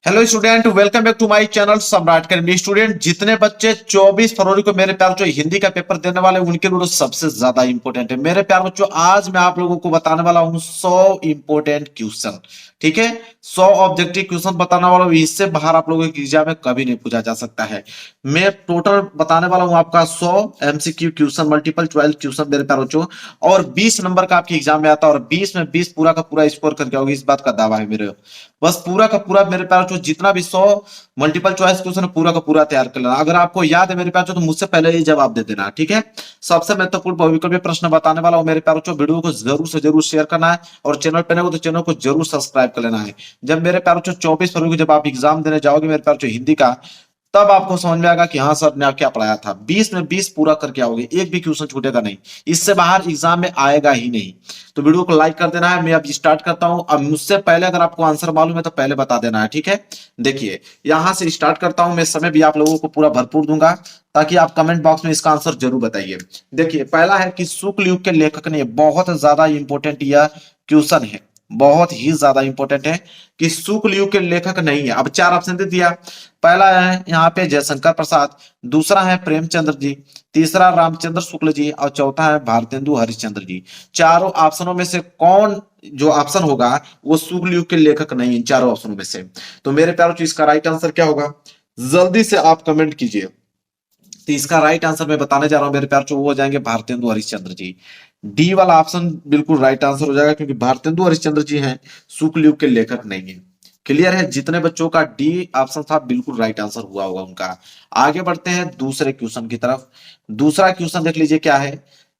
Hello student, welcome back to my channel Samrat Academy. Student, जितने बच्चे 24 फरवरी को मेरे प्यार बच्चों हिंदी का पेपर देने वाले हैं, उनके लिए सबसे ज्यादा इंपॉर्टेंट है। मेरे प्यार बच्चों, आज मैं आप लोगों को बताने वाला हूं 100 इंपॉर्टेंट क्वेश्चन। ठीक है, 100 ऑब्जेक्टिव क्वेश्चन बताने वाला हूं। इससे बाहर आप लोगों के एग्जाम में कभी नहीं पूछा जा सकता है। मैं टोटल बताने वाला हूं आपका 100 MCQ question, multiple choice question मेरे प्यार बच्चों, और 20 नंबर का आपके एग्जाम में आता है और 20 में 20 पूरा का पूरा स्कोर करके आओगे, इस बात का दावा है मेरे। बस पूरा का पूरा मेरे प्यार बच्चों, जितना भी 100 मल्टीपल चॉइस क्वेश्चन पूरा का पूरा तैयार कर लेना। अगर आपको याद है मेरे प्यार बच्चों, तो मुझसे पहले ही जवाब दे देना। ठीक है, सबसे महत्वपूर्ण बहुविकल्पी प्रश्न बताने वाला हूं मेरे प्यार बच्चों। वीडियो को जरूर से जरूर शेयर करना है और चैनल पर नए हो तो चैनल को जरूर सब्सक्राइब कर लेना है। जब मेरे प्यार बच्चों 24 फरवरी को जब आप एग्जाम देने जाओगे मेरे प्यार बच्चों हिंदी का, तब आपको समझ में आएगा कि हाँ सर ने क्या पढ़ाया था। 20 में 20 पूरा करके आओगे, एक भी क्वेश्चन छूटेगा नहीं, इससे बाहर एग्जाम में आएगा ही नहीं। तो वीडियो को लाइक कर देना है। मैं अब स्टार्ट करता हूं। अब मुझसे पहले अगर आपको आंसर मालूम है तो पहले बता देना है। ठीक है, देखिए यहां से स्टार्ट करता हूं। मैं समय भी आप लोगों को पूरा भरपूर दूंगा ताकि आप कमेंट बॉक्स में इसका आंसर जरूर बताइए। देखिए पहला है कि शुक्ल युग के लेखक ने, बहुत ज्यादा इंपॉर्टेंट यह क्वेश्चन है, बहुत ही ज्यादा इंपॉर्टेंट है कि शुक्ल युग के लेखक नहीं है। अब चार ऑप्शन दे दिया। पहला है यहाँ पे जयशंकर प्रसाद, दूसरा है प्रेमचंद्र जी, तीसरा रामचंद्र शुक्ल जी और चौथा है भारतेंदु हरिश्चंद्र जी। चारों ऑप्शनों में से कौन जो ऑप्शन होगा वो शुक्ल युग के लेखक नहीं है, इन चारों ऑप्शनों में से। तो मेरे प्यारों, इसका राइट आंसर क्या होगा, जल्दी से आप कमेंट कीजिए। तो इसका राइट आंसर मैं बताने जा रहा हूं मेरे प्यार, वो हो जाएंगे भारतेंदु हरिश्चंद्र जी। डी वाला ऑप्शन बिल्कुल राइट आंसर हो जाएगा, क्योंकि भारतेंदु हरिश्चंद्र जी हैं, शुक्ल युग के लेखक नहीं है। क्लियर है, जितने बच्चों का डी ऑप्शन था बिल्कुल राइट आंसर हुआ होगा उनका। आगे बढ़ते हैं दूसरे क्वेश्चन की तरफ। दूसरा क्वेश्चन देख लीजिए क्या है।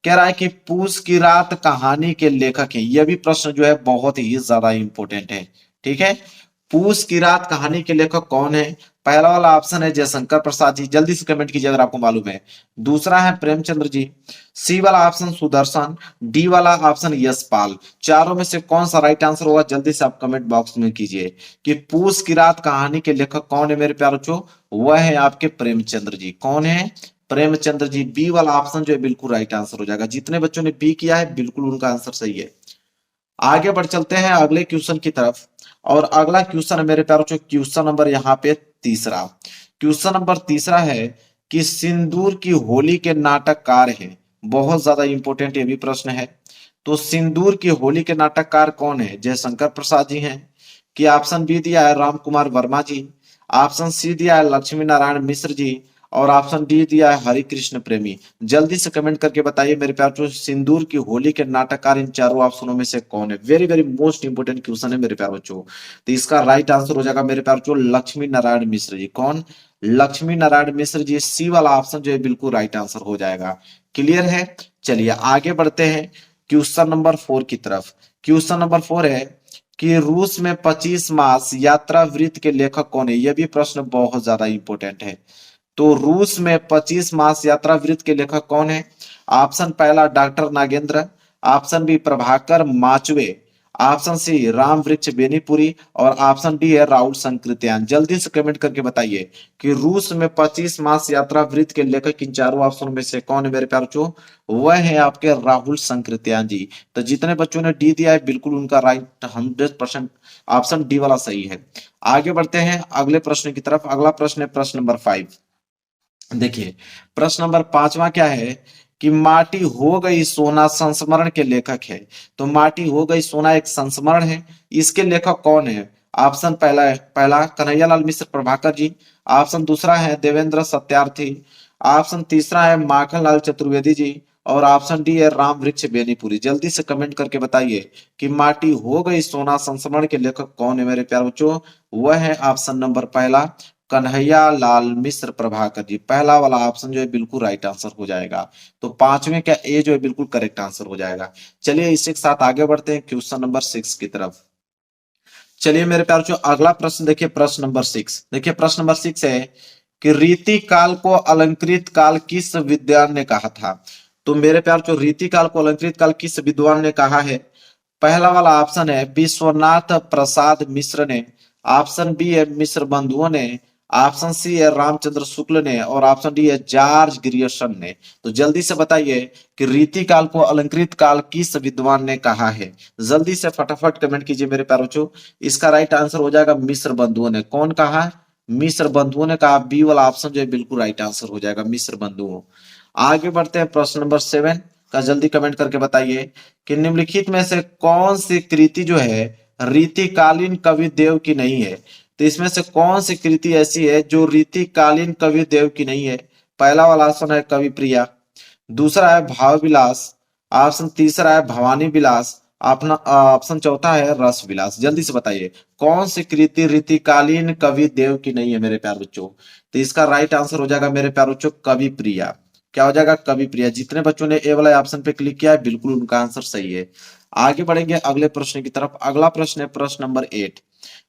कह रहा है कि पूस की रात कहानी के लेखक हैं। यह भी प्रश्न जो है बहुत ही ज्यादा इंपॉर्टेंट है। ठीक है, पूस की रात कहानी के लेखक कौन है। पहला वाला ऑप्शन है जयशंकर प्रसाद जी, जल्दी से कमेंट कीजिए अगर आपको मालूम है। दूसरा है प्रेमचंद्र जी, सी वाला ऑप्शन सुदर्शन, डी वाला ऑप्शन यशपाल। चारों में से कौन सा राइट आंसर होगा, जल्दी से आप कमेंट बॉक्स में कीजिए कि पूस की रात कहानी के लेखक कौन है मेरे प्यारे बच्चों। वह है आपके प्रेमचंद्र जी। कौन है, प्रेमचंद्र जी। बी वाला ऑप्शन जो है बिल्कुल राइट आंसर हो जाएगा। जितने बच्चों ने बी किया है बिल्कुल उनका आंसर सही है। आगे बढ़ चलते हैं अगले क्वेश्चन की तरफ। और अगला क्वेश्चन है मेरे प्यारों, क्वेश्चन नंबर यहाँ पे तीसरा। क्वेश्चन नंबर तीसरा है कि सिंदूर की होली के नाटककार हैं। बहुत ज्यादा इंपॉर्टेंट ये भी प्रश्न है। तो सिंदूर की होली के नाटककार कौन है। जयशंकर प्रसाद जी हैं, कि ऑप्शन बी दिया है राम कुमार वर्मा जी, ऑप्शन सी दिया है लक्ष्मी नारायण मिश्र जी, और ऑप्शन डी दिया है हरि कृष्ण प्रेमी। जल्दी से कमेंट करके बताइए मेरे प्यार बच्चों, सिंदूर की होली के नाटककार इन चारों ऑप्शनों में से कौन है। Very very most important question है मेरे प्यार बच्चों। तो इसका राइट आंसर हो जाएगा मेरे प्यार बच्चों लक्ष्मी नारायण मिश्र जी। कौन, लक्ष्मी नारायण मिश्र जी। सी वाला ऑप्शन जो है बिल्कुल राइट आंसर हो जाएगा। क्लियर है, चलिए आगे बढ़ते हैं क्वेश्चन नंबर 4 की तरफ। क्वेश्चन नंबर 4 है कि रूस में 25 मास यात्रा वृत्त के लेखक कौन है। यह भी प्रश्न बहुत ज्यादा इंपॉर्टेंट है। तो रूस में 25 मास यात्रा वृत्त के लेखक कौन है। ऑप्शन पहला doctor Nagendra, option B Prabhakar Machwe, option C Ram Vriksh Benipuri, और ऑप्शन डी है राहुल संकृत्यान। जल्दी से कमेंट करके बताइए कि रूस में 25 मास यात्रा वृत्त के लेखक इन चारों ऑप्शनों में से कौन है मेरे प्यारे बच्चों। वह है आपके राहुल संकृत्यान जी। तो जितने बच्चों ने डी दिया है बिल्कुल उनका राइट 100% ऑप्शन डी वाला सही है। आगे बढ़ते हैं अगले प्रश्न की तरफ। अगला प्रश्न है प्रश्न नंबर 5। देखिए प्रश्न नंबर पांचवा क्या है कि माटी हो गई सोना संस्मरण के लेखक है। तो माटी हो गई सोना एक संस्मरण है, इसके लेखक कौन है। ऑप्शन पहला है, पहला कन्हैयालाल मिश्र प्रभाकर जी, ऑप्शन दूसरा है देवेंद्र सत्यार्थी, ऑप्शन तीसरा है माखन लाल चतुर्वेदी जी, और ऑप्शन डी है राम वृक्ष बेनीपुरी। जल्दी से कमेंट करके बताइए कि माटी हो गई सोना संस्मरण के लेखक कौन है मेरे प्यारे बच्चों। वह है ऑप्शन नंबर पहला कन्हैया लाल मिश्र प्रभाकर जी। पहला वाला ऑप्शन जो है बिल्कुल राइट आंसर हो जाएगा। तो पांचवें का ए जो है बिल्कुल करेक्ट आंसर हो जाएगा। चलिए इसी के साथ आगे बढ़ते हैं क्वेश्चन नंबर 6 की तरफ। चलिए मेरे प्यार जो अगला प्रश्न देखिए, प्रश्न नंबर 6। देखिए प्रश्न नंबर 6 है कि रीति काल को अलंकृत काल किस विद्वान ने कहा था। तो मेरे प्यार जो रीति काल को अलंकृत काल किस विद्वान ने कहा है। पहला वाला ऑप्शन है विश्वनाथ प्रसाद मिश्र ने, ऑप्शन बी है मिश्र बंधुओं ने, ऑप्शन सी है रामचंद्र शुक्ल ने और ऑप्शन डी है जॉर्ज ग्रियर्सन ने। तो जल्दी से बताइए कि रीति काल को अलंकृत काल किस विद्वान ने कहा है। जल्दी से फटाफट कमेंट कीजिए मेरे प्यारे बच्चों। इसका राइट आंसर हो जाएगा मिस्र बंधुओं ने। कौन कहा? मिस्र बंधुओं ने कहा। बी वाला ऑप्शन जो है बिल्कुल राइट आंसर हो जाएगा, मिस्र बंधुओं। आगे बढ़ते हैं प्रश्न नंबर 7 का। जल्दी कमेंट करके बताइए कि निम्नलिखित में से कौन सी कृति जो है रीतिकालीन कवि देव की नहीं है। तो इसमें से कौन सी कृति ऐसी है जो रीतिकालीन कवि देव की नहीं है? पहला वाला ऑप्शन है कवि प्रिया, दूसरा है भाव विलास, ऑप्शन तीसरा है भवानी विलास, अपना ऑप्शन चौथा है रस विलास। जल्दी से बताइए कौन सी कृति रीतिकालीन कवि देव की नहीं है मेरे प्यारे बच्चों। तो इसका राइट आंसर हो जाएगा मेरे प्यारे बच्चों कवि प्रिया। क्या हो जाएगा? कवि प्रिया। जितने बच्चों ने ए वाला ऑप्शन पे क्लिक किया है बिल्कुल उनका आंसर सही है। आगे बढ़ेंगे अगले प्रश्न की तरफ। अगला प्रश्न है प्रश्न नंबर 8।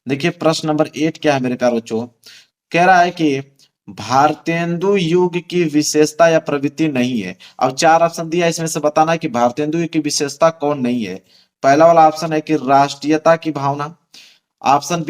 देखिए प्रश्न नंबर 8 क्या है मेरे प्यारे बच्चों। कह रहा है कि भारतेंदु युग की विशेषता या प्रवृत्ति नहीं है। अब 4 ऑप्शन दिया, इसमें से बताना है कि भारतेंदु युग की विशेषता कौन नहीं है। पहला वाला ऑप्शन है कि राष्ट्रीयता की भावना, ऑप्शन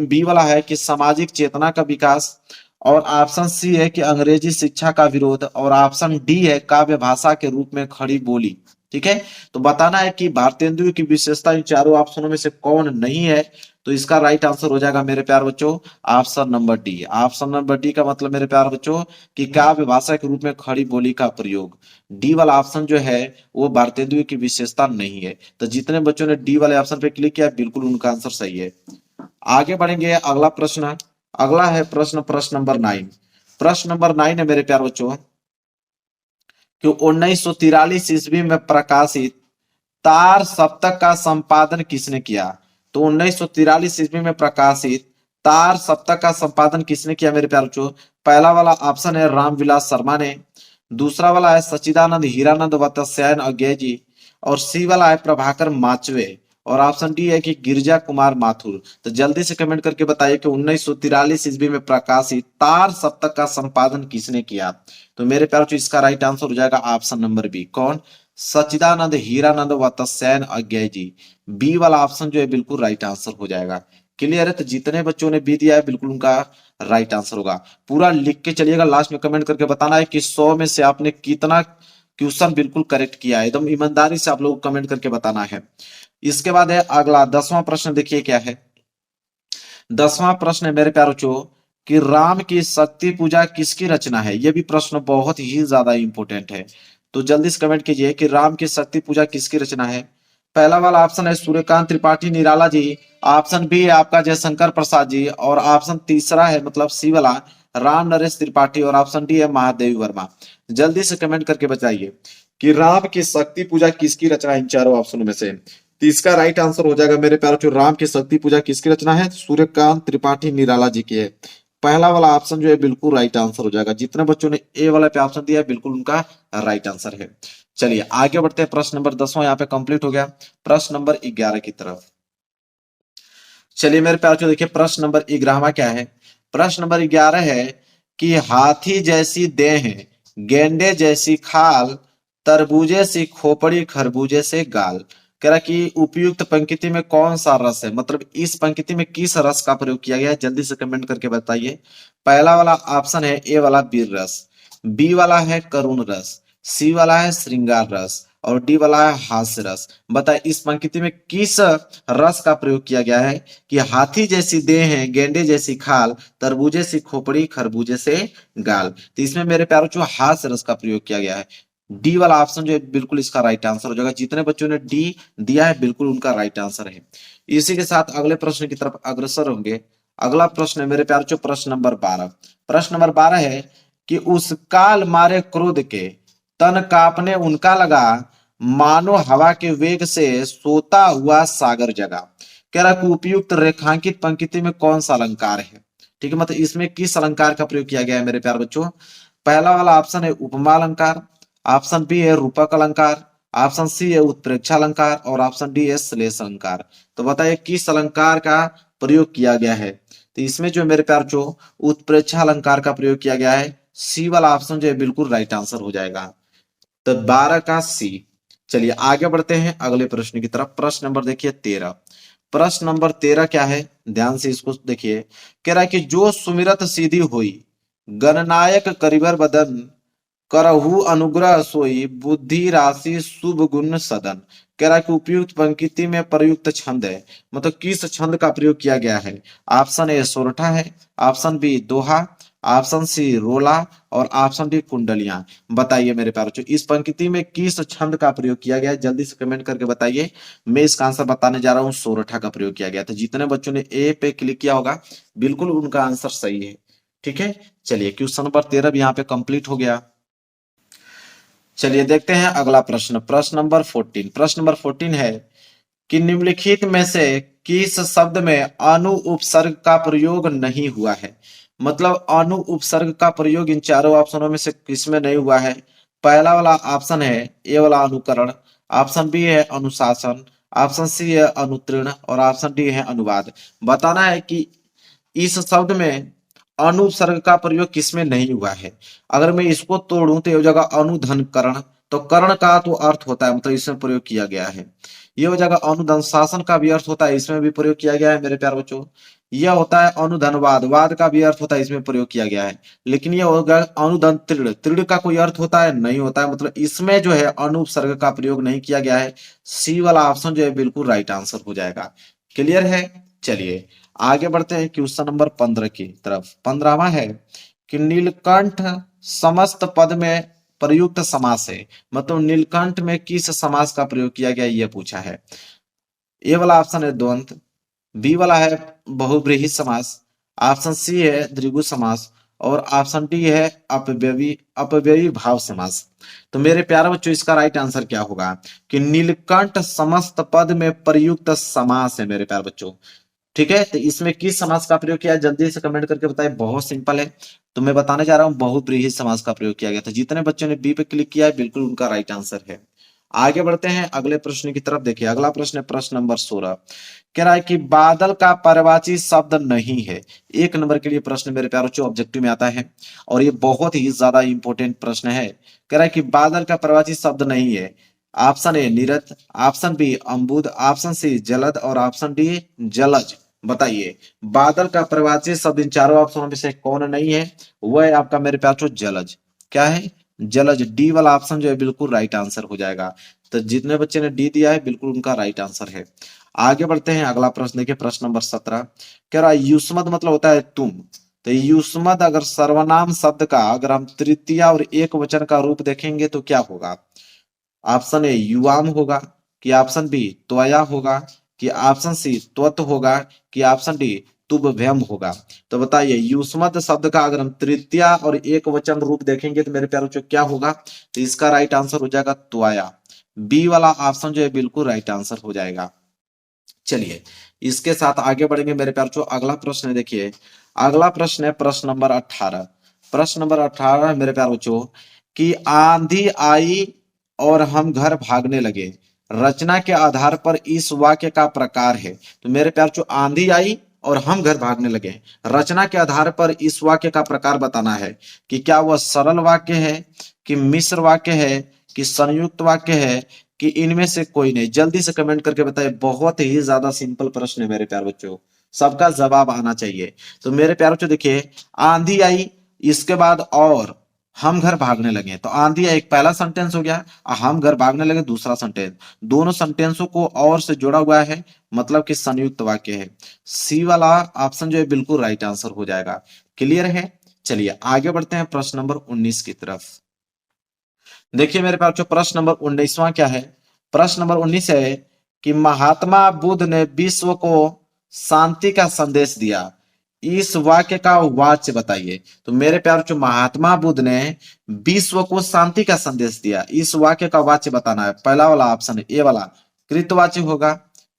बी वाला है कि सामाजिक चेतना का विकास, और ऑप्शन सी है कि अंग्रेजी शिक्षा का विरोध, और ऑप्शन डी है काव्य भाषा के रूप में खड़ी बोली। ठीक है, तो बताना है कि भारतेंदु की विशेषता इन चारों ऑप्शनों में से कौन नहीं है। तो इसका राइट आंसर हो जाएगा मेरे प्यारे बच्चों option number D. Option number D का मतलब मेरे प्यारे बच्चों कि काव्य भाषा के रूप में खड़ी बोली का प्रयोग। डी वाला ऑप्शन जो है वो भारतेंदु की विशेषता नहीं है। तो जितने बच्चों ने डी वाले ऑप्शन पे क्लिक किया बिल्कुल उनका आंसर सही है। आगे बढ़ेंगे अगला प्रश्न। अगला है प्रश्न नंबर 9। प्रश्न नंबर 9 है मेरे प्यारे बच्चों कि 1943 ईस्वी में प्रकाशित तार सप्तक का संपादन किसने किया। तो 1943 ईस्वी में प्रकाशित तार सप्तक का संपादन किसने किया मेरे प्यारे बच्चों। पहला वाला ऑप्शन है रामविलास शर्मा ने, दूसरा वाला है सच्चिदानंद हीरानंद वत्स्यायन अज्ञे जी, और सी वाला है प्रभाकर माचवे, और ऑप्शन डी है कि गिरजा कुमार माथुर। तो जल्दी से कमेंट करके बताइए कि 1943 ईस्वी में प्रकाशित तार सप्तक का संपादन किसने किया। तो मेरे प्यारे बच्चों इसका राइट आंसर हो जाएगा ऑप्शन नंबर बी। कौन? सच्चिदानंद हीरानंद वत्स्यायन अज्ञे जी। बी वाला ऑप्शन जो है बिल्कुल राइट आंसर हो जाएगा। क्लियर है? तो जितने बच्चों ने बी दिया है बिल्कुल उनका राइट आंसर होगा। पूरा लिख के चलिएगा, लास्ट में कमेंट करके बताना है कि 100 में से आपने कितना क्वेश्चन बिल्कुल करेक्ट किया है। एकदम ईमानदारी से आप लोग को कमेंट करके बताना है। इसके बाद है अगला 10वां प्रश्न। देखिए क्या है 10वां प्रश्न है मेरे प्यारे बच्चों कि राम की शक्ति पूजा किसकी रचना है। यह भी प्रश्न बहुत ही ज्यादा इंपॉर्टेंट है। तो जल्दी से कमेंट कीजिए कि राम की शक्ति पूजा किसकी रचना है। पहला वाला ऑप्शन है सूर्यकांत त्रिपाठी निराला जी, ऑप्शन बी है आपका जयशंकर प्रसाद जी, और ऑप्शन तीसरा है मतलब सी वाला राम नरेश त्रिपाठी, और ऑप्शन डी है महादेवी वर्मा। जल्दी से कमेंट करके बताइए कि राम की शक्ति पूजा किसकी रचना है इन चारों ऑप्शनों में से। तो इसका राइट आंसर हो जाएगा मेरे प्यारे बच्चों राम की शक्ति पूजा किसकी रचना है। सूर्यकांत त्रिपाठी निराला जी की है। पहला वाला ऑप्शन जो है बिल्कुल राइट आंसर हो जाएगा। जितने बच्चों ने ए वाला पे ऑप्शन दिया है बिल्कुल उनका राइट आंसर है। चलिए आगे बढ़ते हैं। प्रश्न नंबर 10वां यहाँ पे कंप्लीट हो गया। प्रश्न नंबर 11 की तरफ चलिए मेरे प्यारे बच्चों देखिए प्रश्न नंबर 11वां क्या है। प्रश्न नंबर 11 है कि हाथी जैसी देह, गेंडे जैसी खाल, तरबूजे सी खोपड़ी, खरबूजे से गाल। कह रहा कि उपयुक्त पंक्ति में कौन सा रस है, मतलब इस पंक्ति में किस रस का प्रयोग किया गया है। जल्दी से कमेंट करके बताइए। पहला वाला ऑप्शन है ए वाला वीर रस, बी वाला है करुण रस, सी वाला है श्रृंगार रस, और डी वाला है हास्य रस। बताए इस पंक्ति में किस रस का प्रयोग किया गया है कि हाथी जैसी देह है, गेंडे जैसी खाल, तरबूजे सी खोपड़ी, खरबूजे से गाल। तो इसमें मेरे प्यारों जो हास्य रस का प्रयोग किया गया है। डी वाला ऑप्शन जो है बिल्कुल इसका राइट आंसर हो जाएगा। जितने बच्चों ने डी दिया है बिल्कुल उनका राइट आंसर है। इसी के साथ अगले प्रश्न की तरफ अग्रसर होंगे। अगला प्रश्न है मेरे प्यारों प्रश्न नंबर 12। प्रश्न नंबर 12 है कि उस काल मारे क्रोध के तन कांपने उनका लगा, मानो हवा के वेग से सोता हुआ सागर जगा। कह रहा कि उपयुक्त रेखांकित पंक्ति में कौन सा अलंकार है। ठीक है, मतलब इसमें किस अलंकार का प्रयोग किया गया है मेरे प्यारे बच्चों। पहला वाला ऑप्शन है उपमा अलंकार, ऑप्शन बी है रूपक अलंकार, ऑप्शन सी है उत्प्रेक्षा अलंकार, और ऑप्शन डी है श्लेष अलंकार। तो बताइए किस अलंकार का प्रयोग किया गया है। तो इसमें जो मेरे प्यारे बच्चों उत्प्रेक्षा अलंकार का प्रयोग किया गया है। सी वाला ऑप्शन जो है बिल्कुल राइट आंसर हो जाएगा। तो 12 का सी। चलिए आगे बढ़ते हैं अगले प्रश्न की तरफ। प्रश्न नंबर देखिए 13। प्रश्न नंबर 13 क्या है, ध्यान से इसको देखिए। कह रहा है कि जो सुमिरत सीधी हुई गणनायक करिबर बदन, करहु अनुग्रह सोई बुद्धि राशि शुभ गुण सदन। कह रहा है कि उपयुक्त पंक्ति में प्रयुक्त छंद है, मतलब किस छंद का प्रयोग किया गया है। ऑप्शन ए सोरठा है, ऑप्शन बी दोहा, ऑप्शन सी रोला और ऑप्शन डी कुंडलियां। बताइए मेरे प्यारे बच्चों, इस पंक्ति में किस छंद का प्रयोग किया गया है, जल्दी से कमेंट करके बताइए। मैं इसका आंसर बताने जा रहा हूँ, सोरठा का प्रयोग किया गया। तो जितने बच्चों ने ए पे क्लिक किया होगा बिल्कुल उनका आंसर सही है। ठीक है, चलिए क्वेश्चन नंबर 13 भी यहाँ पे कंप्लीट हो गया। चलिए देखते हैं अगला प्रश्न, प्रश्न नंबर 14। प्रश्न नंबर 14 है कि निम्नलिखित में से किस शब्द में अनु उपसर्ग का प्रयोग नहीं हुआ है। मतलब अनु उपसर्ग का प्रयोग इन चारों ऑप्शनों में से किसमें नहीं हुआ है। पहला वाला ऑप्शन है ए वाला अनुकरण, ऑप्शन बी है अनुशासन, ऑप्शन सी है अनुतीर्ण और ऑप्शन डी है अनुवाद। बताना है कि इस शब्द में अनुपसर्ग का प्रयोग किसमें नहीं हुआ है। अगर मैं इसको तोड़ूं तो ये हो जाएगा अनुधन करण, तो कर्ण का तो अर्थ होता है, मतलब इसमें प्रयोग किया गया है। ये हो जाएगा अनुधन शासन का भी अर्थ होता है, इसमें भी प्रयोग किया गया है मेरे प्यारे बच्चों। यह होता है अनुधनवाद, वाद का भी अर्थ होता है, इसमें प्रयोग किया गया है। लेकिन यह होगा अनुधन तीर्ण, तीर्ण का कोई अर्थ होता है नहीं होता है, मतलब इसमें जो है अनुपसर्ग का प्रयोग नहीं किया गया है। सी वाला ऑप्शन जो है बिल्कुल राइट आंसर हो जाएगा। क्लियर है, चलिए आगे बढ़ते हैं क्वेश्चन नंबर 15 की तरफ। 15वां है कि नीलकंठ समस्त पद में प्रयुक्त समास है, मतलब नीलकंठ में किस समास का प्रयोग किया गया यह पूछा है। ए वाला ऑप्शन है द्वंद्व, बी वाला है बहुव्रीहि समास, ऑप्शन सी है द्विगु समास और ऑप्शन डी है अपव्ययी भाव समास। तो मेरे प्यारे बच्चों इसका राइट आंसर क्या होगा कि नीलकंठ समस्त पद में प्रयुक्त समास है मेरे प्यारे बच्चों। ठीक है, तो इसमें किस समास का प्रयोग किया है जल्दी से कमेंट करके बताइए, बहुत सिंपल है। तो मैं बताने जा रहा हूं बहुव्रीहि समास का प्रयोग किया गया था। जितने बच्चों ने बी पे क्लिक किया है बिल्कुल उनका राइट आंसर है। आगे बढ़ते हैं अगले प्रश्न की तरफ। देखिए अगला प्रश्न है प्रश्न नंबर 16। कह रहा है कि बादल का पर्यायवाची शब्द नहीं है। एक नंबर के लिए प्रश्न मेरे प्यारों बच्चों ऑब्जेक्टिव में आता है और ये बहुत ही ज्यादा इंपॉर्टेंट प्रश्न है। कह रहा है कि बादल का पर्यायवाची शब्द नहीं है। ऑप्शन ए नीरद, ऑप्शन बी अम्बुद, ऑप्शन सी जलद और ऑप्शन डी जलज। बताइए बादल का पर्यायवाची शब्द इन चारों ऑप्शनों में से कौन नहीं है। वह है आपका मेरे प्यारों जलज। क्या है, जलज। डी वाला ऑप्शन जो है बिल्कुल राइट आंसर हो जाएगा। तो जितने बच्चे ने डी दिया है बिल्कुल उनका राइट आंसर है। आगे बढ़ते हैं अगला प्रश्न देखिए प्रश्न नंबर 17। कह रहा है युष्मद मतलब होता है तुम। तो युष्मद अगर सर्वनाम शब्द का अगर हम तृतीय और एक वचन का रूप देखेंगे तो क्या होगा। ऑप्शन ए युवाम होगा, कि ऑप्शन बी त्वया होगा, कि ऑप्शन सी त्वत होगा, कि ऑप्शन डी तुभ्यम होगा। तो बताइए युष्मद शब्द का अगर हम तृतीय और एक वचन रूप देखेंगे तो मेरे प्यारों क्या होगा। तो इसका राइट आंसर हो जाएगा त्वया। बी वाला ऑप्शन जो है बिल्कुल राइट आंसर हो जाएगा। चलिए इसके साथ आगे बढ़ेंगे मेरे प्यार। अगला प्रश्न है, देखिए अगला प्रश्न है प्रश्न नंबर 18। प्रश्न नंबर 18 मेरे प्यार बच्चों कि आंधी आई और हम घर भागने लगे, रचना के आधार पर इस वाक्य का प्रकार है। तो मेरे प्यार आंधी आई और हम घर भागने लगे, रचना के आधार पर इस वाक्य का प्रकार बताना है कि क्या वह सरल वाक्य है, कि मिश्र वाक्य है, कि संयुक्त वाक्य है, कि इनमें से कोई नहीं। जल्दी से कमेंट करके बताइए, बहुत ही ज्यादा सिंपल प्रश्न है मेरे प्यार बच्चों, सबका जवाब आना चाहिए। तो मेरे प्यार बच्चों देखिए आंधी आई, इसके बाद और हम घर भागने लगे, तो आंधी आई एक पहला सेंटेंस हो गया और हम घर भागने लगे दूसरा सेंटेंस। दोनों सेंटेंसों को और से जोड़ा हुआ है, मतलब कि संयुक्त वाक्य है। सी वाला ऑप्शन जो है बिल्कुल राइट आंसर हो जाएगा। क्लियर है, चलिए आगे बढ़ते हैं प्रश्न नंबर 19 की तरफ। देखिए मेरे पास जो प्रश्न नंबर 19वां क्या है। प्रश्न नंबर 19 है कि महात्मा बुद्ध ने विश्व को शांति का संदेश दिया, इस वाक्य का वाच्य बताइए। तो मेरे प्यार जो महात्मा बुद्ध ने विश्व को शांति का संदेश दिया, इस वाक्य का वाच्य बताना है। पहला वाला ऑप्शन है ए वाला कृतवाच्य होगा,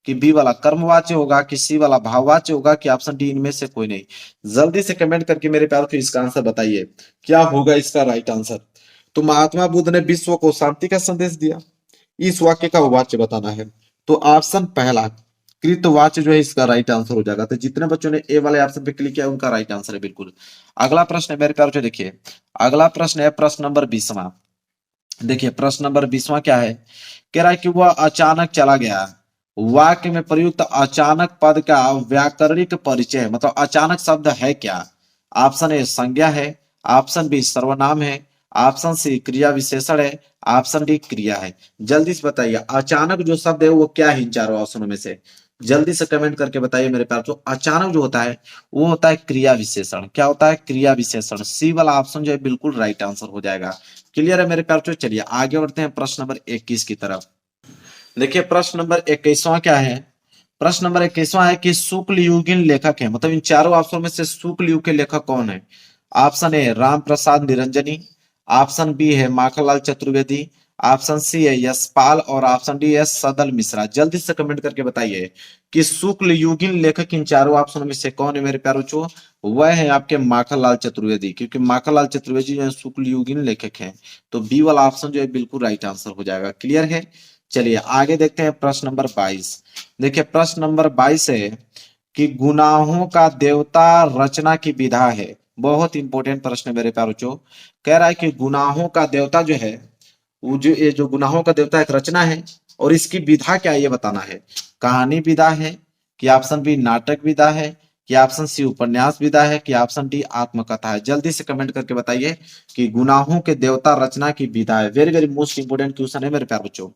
कि बी वाला कर्मवाच्य होगा, कि सी वाला भाववाच्य होगा, कि ऑप्शन डी इनमें से कोई नहीं। जल्दी से कमेंट करके मेरे प्यार को इसका आंसर बताइए, क्या होगा इसका राइट आंसर। तो महात्मा बुद्ध ने विश्व को शांति का संदेश दिया, इस वाक्य का वाच्य बताना है। तो ऑप्शन पहला कृतवाच्य जो है इसका राइट आंसर हो जाएगा। तो जितने बच्चों ने ए वाले ऑप्शन पे क्लिक किया उनका राइट आंसर है बिल्कुल। अगला प्रश्न है मेरे प्यार बच्चों, देखिए अगला प्रश्न है प्रश्न नंबर 20वां। देखिए प्रश्न नंबर 20वां क्या है। कह रहा है कि वह अचानक चला गया, वाक्य में प्रयुक्त अचानक पद का व्याकरणिक परिचय है, मतलब अचानक शब्द है क्या? ऑप्शन ए संज्ञा है, ऑप्शन बी सर्वनाम है, ऑप्शन सी क्रिया विशेषण है, ऑप्शन डी क्रिया है। जल्दी से बताइए अचानक जो शब्द है वो क्या है इन चारों ऑप्शनों में से? जल्दी से कमेंट करके बताइए मेरे प्यार। तो अचानक जो होता है वो होता है क्रिया विशेषण। क्या होता है? क्रिया विशेषण। सी वाला ऑप्शन जो है बिल्कुल राइट आंसर हो जाएगा। क्लियर है मेरे प्यार? तो चलिए आगे बढ़ते हैं प्रश्न नंबर 21 की तरफ। देखिए प्रश्न नंबर 21वां क्या है? प्रश्न नंबर 21वां है कि शुक्ल युगीन लेखक है, मतलब इन चारों ऑप्शन में से शुक्ल युग के लेखक कौन है? Option A Ram Prasad Niranjani, option B है माखनलाल चतुर्वेदी, ऑप्शन सी है यशपाल और ऑप्शन डी है सदल मिश्रा। जल्दी से कमेंट करके बताइए कि शुक्ल युगीन लेखक इन चारों ऑप्शनों में से कौन है मेरे प्यारे बच्चों? वह है आपके माखनलाल चतुर्वेदी, क्योंकि माखनलाल चतुर्वेदी जो है शुक्ल युगीन लेखक है। तो बी वाला ऑप्शन जो है बिल्कुल राइट आंसर हो जाएगा। क्लियर है? चलिए आगे देखते हैं प्रश्न नंबर 22। देखिए प्रश्न नंबर 22 है कि गुनाहों का देवता रचना की विधा है। बहुत इंपॉर्टेंट प्रश्न है मेरे प्यारे बच्चों। कह रहा है कि गुनाहों का देवता जो है वो जो ये जो गुनाहों का देवता एक रचना है और इसकी विधा क्या है ये बताना है। कहानी विधा है कि ऑप्शन बी नाटक विधा है कि ऑप्शन सी उपन्यास विधा है कि ऑप्शन डी आत्मकथा है। जल्दी से कमेंट करके बताइए कि गुनाहों के देवता रचना की विधा है। Very very most important question है मेरे प्यार बच्चों।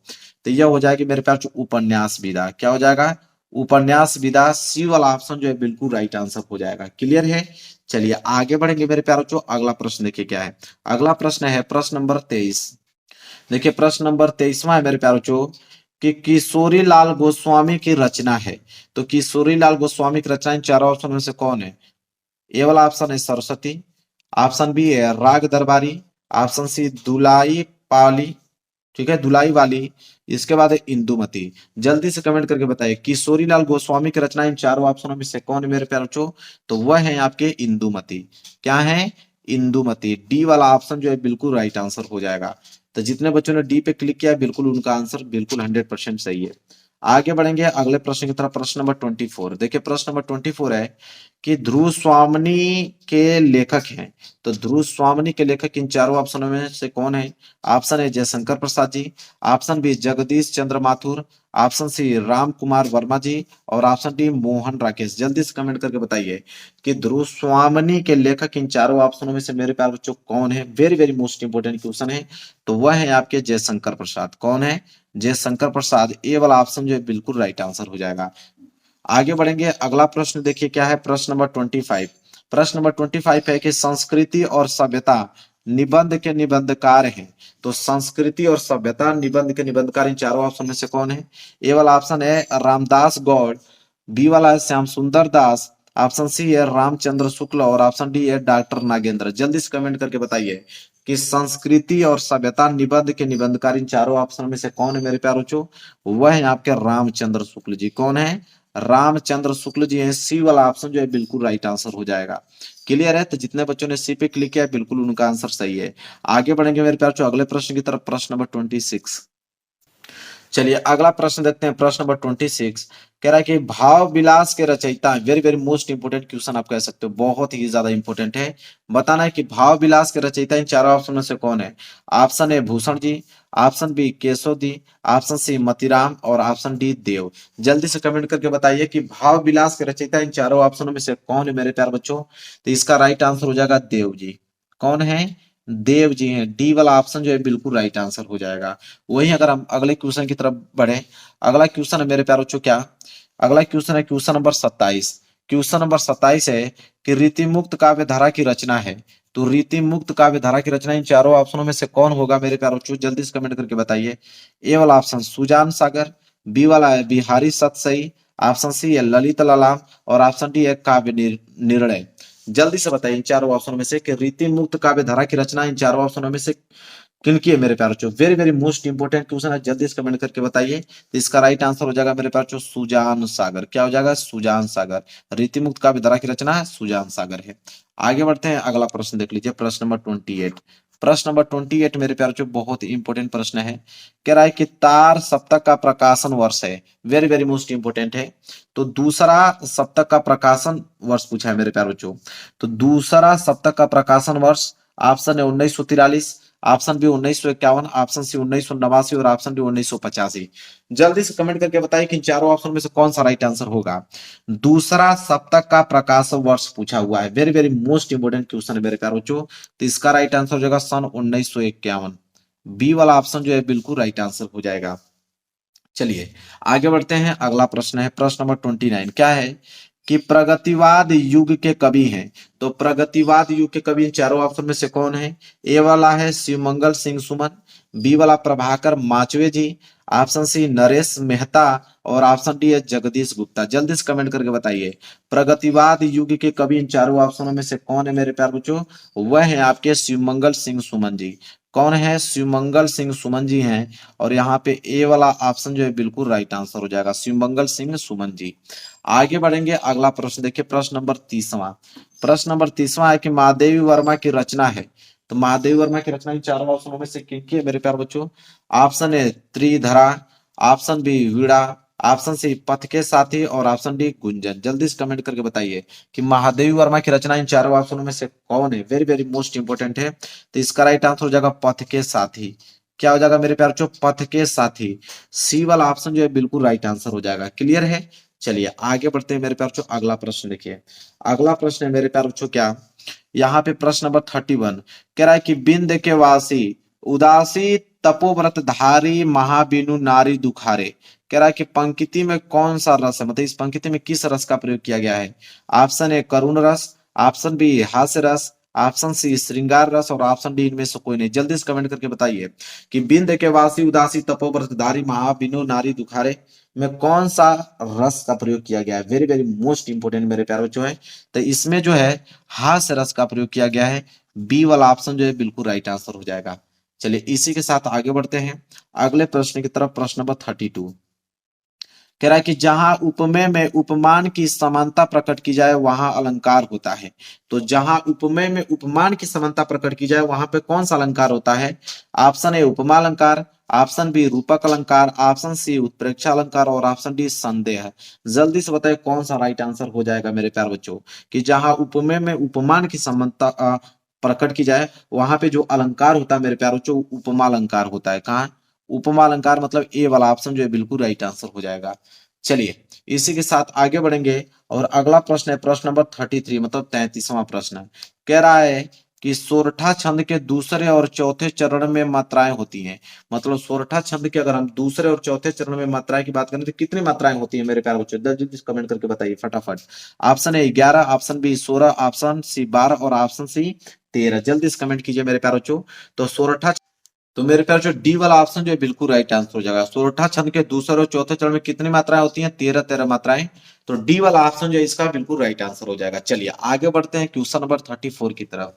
तो यह हो जाएगी मेरे प्यार बच्चों उपन्यास विधा। क्या हो जाएगा? उपन्यास विधा। सी वाला ऑप्शन जो है बिल्कुल राइट आंसर हो जाएगा। क्लियर है? चलिए आगे बढ़ेंगे मेरे प्यार बच्चों। अगला प्रश्न देखिए क्या है। अगला प्रश्न है प्रश्न नंबर 23। देखिए प्रश्न नंबर 23वां है मेरे प्यारे बच्चों कि किशोरी लाल गोस्वामी की रचना है। तो किशोरी लाल गोस्वामी की रचना इन चारों ऑप्शन में से कौन है? ए वाला ऑप्शन है सरस्वती, ऑप्शन बी है राग दरबारी, ऑप्शन सी दुलाई पाली, ठीक है दुलाई वाली, इसके बाद है इंदुमती। जल्दी से कमेंट करके बताइए किशोरी लाल गोस्वामी की रचना इन चारों ऑप्शनों में से कौन है मेरे प्यारे बच्चों? तो वह है आपके इंदुमती। क्या है? इंदुमती। डी वाला ऑप्शन जो है बिल्कुल राइट आंसर हो जाएगा। तो जितने बच्चों ने डी पे क्लिक किया बिल्कुल उनका आंसर बिल्कुल 100% सही है। आगे बढ़ेंगे अगले प्रश्न की तरफ। प्रश्न नंबर 24। देखिए प्रश्न नंबर 24 है कि ध्रुव स्वामिनी के लेखक हैं। तो ध्रुव स्वामिनी के लेखक इन चारों ऑप्शनों में से कौन है? ऑप्शन है जयशंकर प्रसाद जी, ऑप्शन बी जगदीश चंद्र माथुर, ऑप्शन सी राम कुमार वर्मा जी और ऑप्शन डी मोहन राकेश। जल्दी से कमेंट करके बताइए कि ध्रुव स्वामिनी के लेखक इन चारों ऑप्शनों में से मेरे प्यारे बच्चों कौन है? Very very most important question है। तो वह है आपके जयशंकर प्रसाद। कौन है? जयशंकर प्रसाद। ए वाला ऑप्शन जो है बिल्कुल राइट आंसर हो जाएगा। आगे बढ़ेंगे अगला प्रश्न देखिए क्या है। प्रश्न नंबर 25। प्रश्न नंबर 25 है कि संस्कृति और सभ्यता निबंध के निबंधकार हैं। तो संस्कृति और सभ्यता निबंध के निबंधकार इन चारों ऑप्शन में से कौन है? ए वाला ऑप्शन है रामदास गौड़, बी वाला है श्याम सुंदर दास, ऑप्शन सी है रामचंद्र शुक्ल और ऑप्शन डी है डॉक्टर नागेंद्र। जल्दी से कमेंट करके बताइए कि संस्कृति और सभ्यता निबंध के निबंधकार इन चारों ऑप्शन में से कौन है मेरे प्यारों बच्चों? वह है आपके रामचंद्र शुक्ल जी। कौन है? रामचंद्र शुक्ल जी हैं। सी वाला ऑप्शन जो है बिल्कुल राइट आंसर हो जाएगा। क्लियर है? तो जितने बच्चों ने सी पे क्लिक किया बिल्कुल उनका आंसर सही है। आगे बढ़ेंगे मेरे प्यार अगले प्रश्न की तरफ। प्रश्न नंबर 26। चलिए अगला प्रश्न देखते हैं। प्रश्न नंबर 26 कह रहा है कि भाव विलास के रचयिता, very very most important question आप कह सकते हो, बहुत ही ज्यादा इंपोर्टेंट है। बताना है कि भाव विलास के रचयिता इन चारों ऑप्शन में से कौन है? Option A Bhushan ji, option B Keshav दी, ऑप्शन सी मतीराम और ऑप्शन डी देव। जल्दी से कमेंट करके बताइए कि भाव विलास के रचयिता इन चारों ऑप्शनों में से कौन है मेरे प्यार बच्चों? तो इसका राइट आंसर हो जाएगा देव जी। कौन है? देव जी हैं। डी वाला ऑप्शन जो है बिल्कुल राइट आंसर हो जाएगा। वहीं अगर हम अगले क्वेश्चन की तरफ बढ़े, अगला क्वेश्चन है मेरे प्यारे बच्चों क्या? अगला क्वेश्चन है क्वेश्चन नंबर 27। क्वेश्चन नंबर 27 है कि रीति मुक्त काव्य धारा की रचना है। तो रीति मुक्त काव्य धारा की रचना इन चारों ऑप्शनों में से कौन होगा मेरे प्यारे बच्चों? जल्दी से कमेंट करके बताइए। ए वाला ऑप्शन सुजान सागर, बी वाला है बिहारी सतसई, ऑप्शन सी है ललित ललाम और ऑप्शन डी है काव्य निर्णय। जल्दी से बताइए इन चारों ऑप्शनों में से कि रीति मुक्त काव्य धारा की रचना इन चारों ऑप्शनों में से किनकी है मेरे प्यारे बच्चों? Very very most important question है। जल्दी से कमेंट करके बताइए। तो इसका राइट आंसर हो जाएगा मेरे प्यारे बच्चों सुजान सागर। क्या हो जाएगा? सुजान सागर। रीति मुक्त काव्य धारा की रचना है सुजान सागर है। आगे बढ़ते हैं अगला प्रश्न देख लीजिए। प्रश्न नंबर 28। प्रश्न नंबर 28 मेरे प्यारे बच्चों बहुत इंपोर्टेंट प्रश्न है। कह रहा है कि तार सप्तक का प्रकाशन वर्ष है। वेरी वेरी मोस्ट इंपोर्टेंट है। तो दूसरा सप्तक का प्रकाशन वर्ष पूछा है मेरे प्यारे बच्चों। तो दूसरा सप्तक का प्रकाशन वर्ष ऑप्शन है 1943, ऑप्शन बी 1951, ऑप्शन सी 1989 और ऑप्शन डी 1985। जल्दी से कमेंट करके बताइए कि इन चारों ऑप्शन में से कौन सा राइट आंसर होगा। दूसरा सप्तक का प्रकाश वर्ष पूछा हुआ है, very very most important question है मेरे प्यारे बच्चों। तो इसका राइट आंसर हो जाएगा सन 1951। बी वाला ऑप्शन जो है बिल्कुल राइट आंसर हो जाएगा। चलिए आगे बढ़ते हैं, अगला प्रश्न है प्रश्न नंबर 29। क्या है कि प्रगतिवाद युग के कवि हैं। तो प्रगतिवाद युग के कवि इन चारों ऑप्शन में से कौन है। ए वाला है शिवमंगल सिंह सुमन, बी वाला प्रभाकर माचवे जी, ऑप्शन सी नरेश मेहता और ऑप्शन डी है जगदीश गुप्ता। जल्दी से कमेंट करके बताइए प्रगतिवाद युग के कवि इन चारों ऑप्शनों में से कौन है मेरे प्यारे बच्चों। वह है आपके शिवमंगल सिंह सुमन जी। कौन है, शिवमंगल सिंह सुमन जी हैं। और यहाँ पे ए वाला ऑप्शन जो है बिल्कुल राइट आंसर हो जाएगा, शिवमंगल सिंह सुमन जी। आगे बढ़ेंगे, अगला प्रश्न देखिए, प्रश्न नंबर 30वां। प्रश्न नंबर 30वां है कि महादेवी वर्मा की रचना है। तो महादेवी वर्मा की रचना इन चारों ऑप्शनों में से किनकी है मेरे प्यारे बच्चों। ऑप्शन ए त्रिधरा, ऑप्शन बी वीणा, ऑप्शन सी पथ के साथी और ऑप्शन डी गुंजन। जल्दी से कमेंट करके बताइए कि महादेवी वर्मा की रचना इन चारों ऑप्शनों में से कौन है। वेरी वेरी मोस्ट इंपोर्टेंट है। तो इसका राइट आंसर हो जाएगा पथ के साथी। क्या हो जाएगा मेरे प्यारे बच्चों, पथ के साथी। सी वाला ऑप्शन जो है बिल्कुल राइट आंसर हो जाएगा। क्लियर है। चलिए आगे बढ़ते हैं मेरे प्यारे बच्चों, अगला प्रश्न देखिए। अगला प्रश्न है मेरे प्यारे बच्चों क्या, यहाँ पे प्रश्न नंबर 31 कह रहा है कि बिंद के वासी उदासी तपोव्रत धारी महाबिनु नारी दुखारे। कह रहा है कि पंक्ति में कौन सा रस है, मतलब इस पंक्ति में किस रस का प्रयोग किया गया है। ऑप्शन ए करुण रस, ऑप्शन बी हास्य रस, ऑप्शन सी श्रृंगार रस और ऑप्शन डी इनमें से कोई नहीं। जल्दी से कमेंट करके बताइए कि बिंद के वासी उदासी तपोव्रत धारी महाबिनु नारी दुखारे में कौन सा रस का प्रयोग किया गया है। वेरी वेरी मोस्ट इंपोर्टेंट मेरे प्यारे बच्चों है। तो इसमें जो है हास्य रस का प्रयोग किया गया है। बी वाला ऑप्शन जो है बिल्कुल राइट आंसर हो जाएगा। चलिए इसी के साथ आगे बढ़ते हैं अगले प्रश्न की तरफ। प्रश्न नंबर 32 कह रहा है कि जहां उपमेय में उपमान की समानता प्रकट की जाए वहां अलंकार होता है। तो जहां उपमेय में उपमान की समानता प्रकट की जाए वहां पे कौन सा अलंकार होता है। ऑप्शन ए उपमा अलंकार, ऑप्शन बी रूपक अलंकार, ऑप्शन सी उत्प्रेक्षा अलंकार और ऑप्शन डी संदेह। जल्दी से बताइए कौन सा राइट आंसर हो जाएगा मेरे प्यारे बच्चों कि जहां उपमेय में उपमान की समानता प्रकट की जाए वहां पे जो अलंकार होता है मेरे प्यारे बच्चों उपमा अलंकार होता है। कहाँ, उपमा अलंकार, मतलब ए वाला ऑप्शन जो है बिल्कुल राइट आंसर हो जाएगा। चलिए इसी के साथ आगे बढ़ेंगे और अगला प्रश्न है प्रश्न नंबर 33, मतलब 33वां प्रश्न कह रहा है कि सोरठा छंद के दूसरे और चौथे चरण में मात्राएं होती हैं। मतलब सोरठा छंद के अगर हम दूसरे और चौथे चरण में मात्राएं की बात करें तो कितनी मात्राएं होती हैं मेरे प्यारे बच्चों। जल्दी कमेंट करके बताइए फटाफट। Option A 11, option B 16, option C 12 और ऑप्शन सी 13। जल्दी से कमेंट कीजिए मेरे प्यारे बच्चों। तो सोरठा, तो मेरे प्यार जो डी वाला ऑप्शन जो है बिल्कुल राइट आंसर हो जाएगा। सोरठा छंद के दूसरे और चौथे चरण में कितनी मात्राएं होती हैं, 13 मात्राएं। तो डी वाला ऑप्शन जो है इसका बिल्कुल राइट आंसर हो जाएगा। चलिए आगे बढ़ते हैं क्वेश्चन नंबर 34 की तरफ।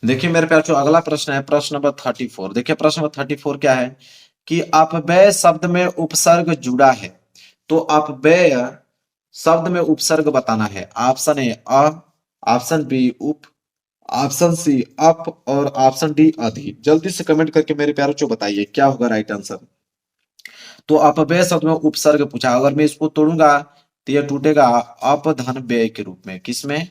देखिए मेरे प्यार जो अगला प्रश्न है प्रश्न नंबर 34। देखिए प्रश्न नंबर 34 क्या है कि अपव्यय शब्द में उपसर्ग जुड़ा है। तो अपव्यय शब्द में उपसर्ग बताना है। ऑप्शन ए अ, ऑप्शन बी उप, ऑप्शन सी अप और ऑप्शन डी अधि। जल्दी से कमेंट करके मेरे प्यारों को बताइए क्या होगा राइट आंसर। तो अपव्यय शब्द में उपसर्ग पूछा, अगर मैं इसको तोड़ूंगा तो यह टूटेगा अपधन व्यय के रूप में। किसमें,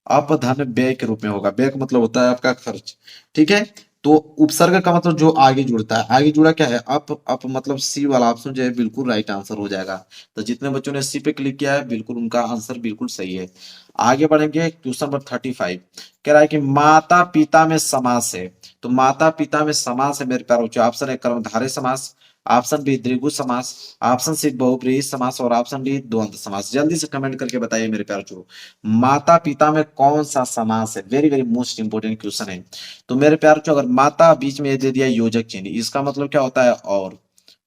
अपधन व्यय के रूप में होगा। व्यय का मतलब होता है आपका खर्च, ठीक है। तो उपसर्ग का मतलब जो आगे जुड़ता है, आगे जुड़ा क्या है अप मतलब सी वाला ऑप्शन जो है बिल्कुल राइट आंसर हो जाएगा। तो जितने बच्चों ने सी पे क्लिक किया है बिल्कुल उनका आंसर बिल्कुल सही है। आगे बढ़ेंगे क्वेश्चन नंबर 35 कह रहा है कि माता पिता में समास है। तो माता पिता में समास है मेरे प्यारे बच्चों। ऑप्शन है कर्मधारय समास, ऑप्शन बी द्विगु समास, ऑप्शन सी बहुब्रीहि समास और ऑप्शन डी द्वंद्व समास। जल्दी से कमेंट करके बताइए मेरे प्यारे बच्चों माता पिता में कौन सा समास है। Very very most important question है। तो मेरे प्यारे बच्चों अगर माता बीच में दे दिया योजक चिन्ह, इसका मतलब क्या होता है और,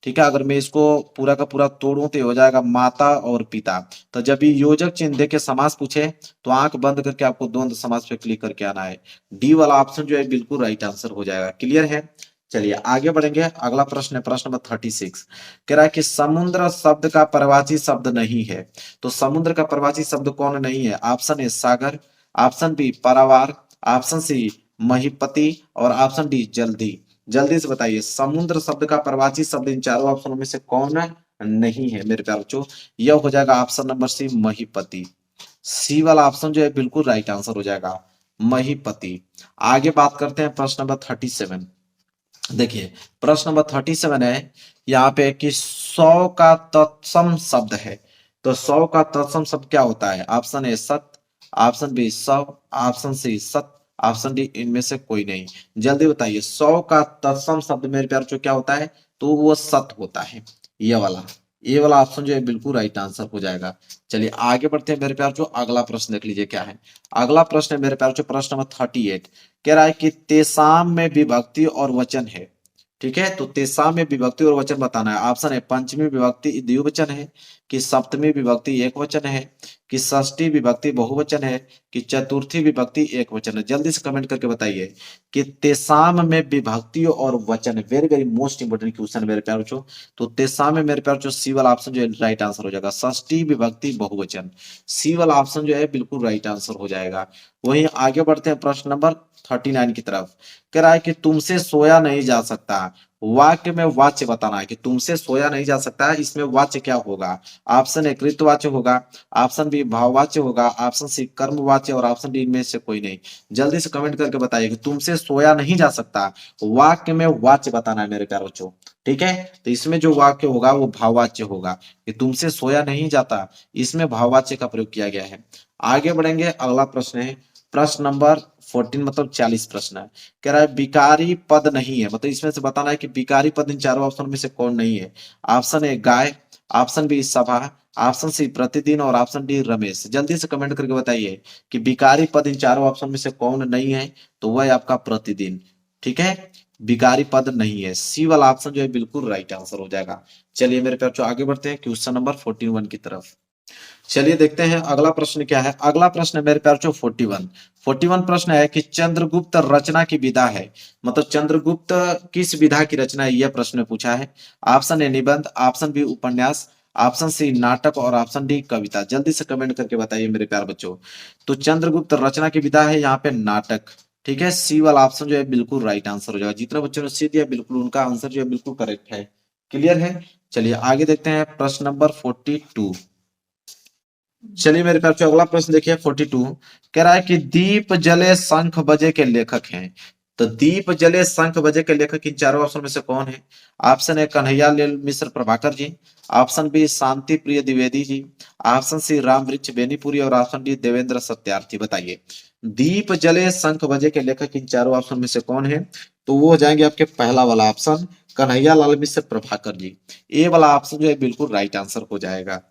ठीक है। अगर मैं इसको पूरा का पूरा तोड़ूं तो हो जाएगा माता और पिता। तो जब ये योजक चिन्ह देके समास पूछे तो आंख बंद करके आपको द्वंद्व समास पे क्लिक करके आना है। डी वाला ऑप्शन जो है बिल्कुल राइट आंसर हो जाएगा। क्लियर है। चलिए आगे बढ़ेंगे, अगला प्रश्न है प्रश्न नंबर 36 कह रहा है कि समुद्र शब्द का प्रवाची शब्द नहीं है। तो समुद्र का प्रवाची शब्द कौन नहीं है। ऑप्शन ए सागर, ऑप्शन बी पारावार, ऑप्शन सी महीपति और ऑप्शन डी जल्दी। जल्दी से बताइए समुद्र शब्द का प्रवाची शब्द इन चारों ऑप्शनों में से कौन नहीं है मेरे प्यारे बच्चों। यह हो जाएगा ऑप्शन नंबर सी महीपति। सी वाला ऑप्शन जो है बिल्कुल राइट आंसर हो जाएगा। महीपति। आगे बात करते हैं प्रश्न नंबर 37। देखिए प्रश्न नंबर 37 है यहाँ पे कि 100 का तत्सम शब्द है। तो 100 का तत्सम शब्द क्या होता है? ऑप्शन ए सत्य, ऑप्शन बी सब, ऑप्शन सी सत्य, ऑप्शन डी इनमें से कोई नहीं। जल्दी बताइए 100 का तत्सम शब्द मेरे प्यार जो क्या होता है? तो वो सत्य होता है। ये वाला ऑप्शन जो है बिल्कुल राइट आंसर हो जाएगा। चलिए आगे बढ़ते हैं मेरे प्यार जो अगला प्रश्न देख लीजिए क्या है। अगला प्रश्न है मेरे प्यार जो प्रश्न नंबर 38 कह रहा है कि तेसाम में विभक्ति और वचन है। ठीक है, तो तेसाम में विभक्ति और वचन बताना है। ऑप्शन है पंचमी विभक्ति द्विवचन है, कि सप्तमी विभक्ति एक वचन है, कि षष्ठी विभक्ति बहुवचन है, कि चतुर्थी विभक्ति एक वचन है। जल्दी से कमेंट करके बताइए कि तेसाम में विभक्ति और वचन, very very most important question मेरे प्यारे बच्चों। तो तेसाम में मेरे प्यारे बच्चों सी वाला ऑप्शन जो है राइट आंसर हो जाएगा। षष्ठी विभक्ति बहुवचन, सी वाला ऑप्शन जो है बिल्कुल राइट आंसर हो जाएगा। वहीं आगे बढ़ते हैं प्रश्न नंबर 39 की तरफ। कह रहा है कि तुमसे सोया नहीं जा सकता। वाक्य में वाच्य बताना है कि तुमसे सोया नहीं जा सकता है, इसमें वाच्य क्या होगा? ऑप्शन ए कृतवाच्य होगा, ऑप्शन बी भाववाच्य होगा, ऑप्शन सी कर्मवाच्य और ऑप्शन डी इनमें से कोई नहीं। जल्दी से कमेंट करके बताइए कि तुमसे सोया नहीं जा सकता, वाक्य में वाच्य बताना है मेरे प्यारे बच्चों। ठीक है, तो इसमें जो वाक्य होगा वो भाववाच्य होगा कि तुमसे सोया नहीं जाता, इसमें भाववाच्य का प्रयोग किया गया है। आगे बढ़ेंगे, अगला प्रश्न है प्रश्न नंबर 14 मतलब 40 प्रश्न है। कह रहा है विकारी पद नहीं है, मतलब इसमें से बताना है कि विकारी पद इन चारों ऑप्शन में से कौन नहीं है। ऑप्शन ए गाय, ऑप्शन बी सभा, ऑप्शन सी प्रतिदिन और ऑप्शन डी रमेश। जल्दी से कमेंट करके बताइए कि विकारी पद इन चारों ऑप्शन में से कौन नहीं है। तो वह है आपका प्रतिदिन। ठीक है, विकारी पद नहीं है, सी वाला ऑप्शन जो है बिल्कुल राइट आंसर हो जाएगा। चलिए मेरे प्यार आगे बढ़ते हैं क्वेश्चन नंबर 41 की तरफ। चलिए देखते हैं अगला प्रश्न क्या है। अगला प्रश्न है मेरे प्यार 41 प्रश्न है कि चंद्रगुप्त रचना की विधा है, मतलब चंद्रगुप्त किस विधा की रचना है, यह प्रश्न पूछा है। ऑप्शन ए निबंध, ऑप्शन बी उपन्यास, ऑप्शन सी नाटक और ऑप्शन डी कविता। जल्दी से कमेंट करके बताइए मेरे प्यार बच्चों। तो चंद्रगुप्त रचना की विधा है यहाँ पे नाटक। ठीक है, सी वाला ऑप्शन जो है बिल्कुल राइट आंसर हो जाएगा। जितने बच्चों ने सी दिया बिल्कुल उनका आंसर जो है बिल्कुल करेक्ट है। क्लियर है। चलिए आगे देखते हैं प्रश्न नंबर 42। चलिए मेरे पास अगला प्रश्न देखिए 42। कह रहा है कि दीप जले शंख बजे के लेखक हैं। तो दीप जले शंख बजे के लेखक इन चारों ऑप्शन में से कौन है? Option A Kanhaiya Lal Mishra Prabhakar ji, option B Shanti Priya Dwivedi ji, option C Ram Vriksh Benipuri और ऑप्शन डी देवेंद्र सत्यार्थी। बताइए दीप जले शंख बजे के लेखक इन चारों ऑप्शन में से कौन है? तो वो हो जाएंगे आपके पहला वाला ऑप्शन कन्हैया लाल मिश्र प्रभाकर जी। ए वाला ऑप्शन जो है बिल्कुल राइट आंसर हो जाएगा।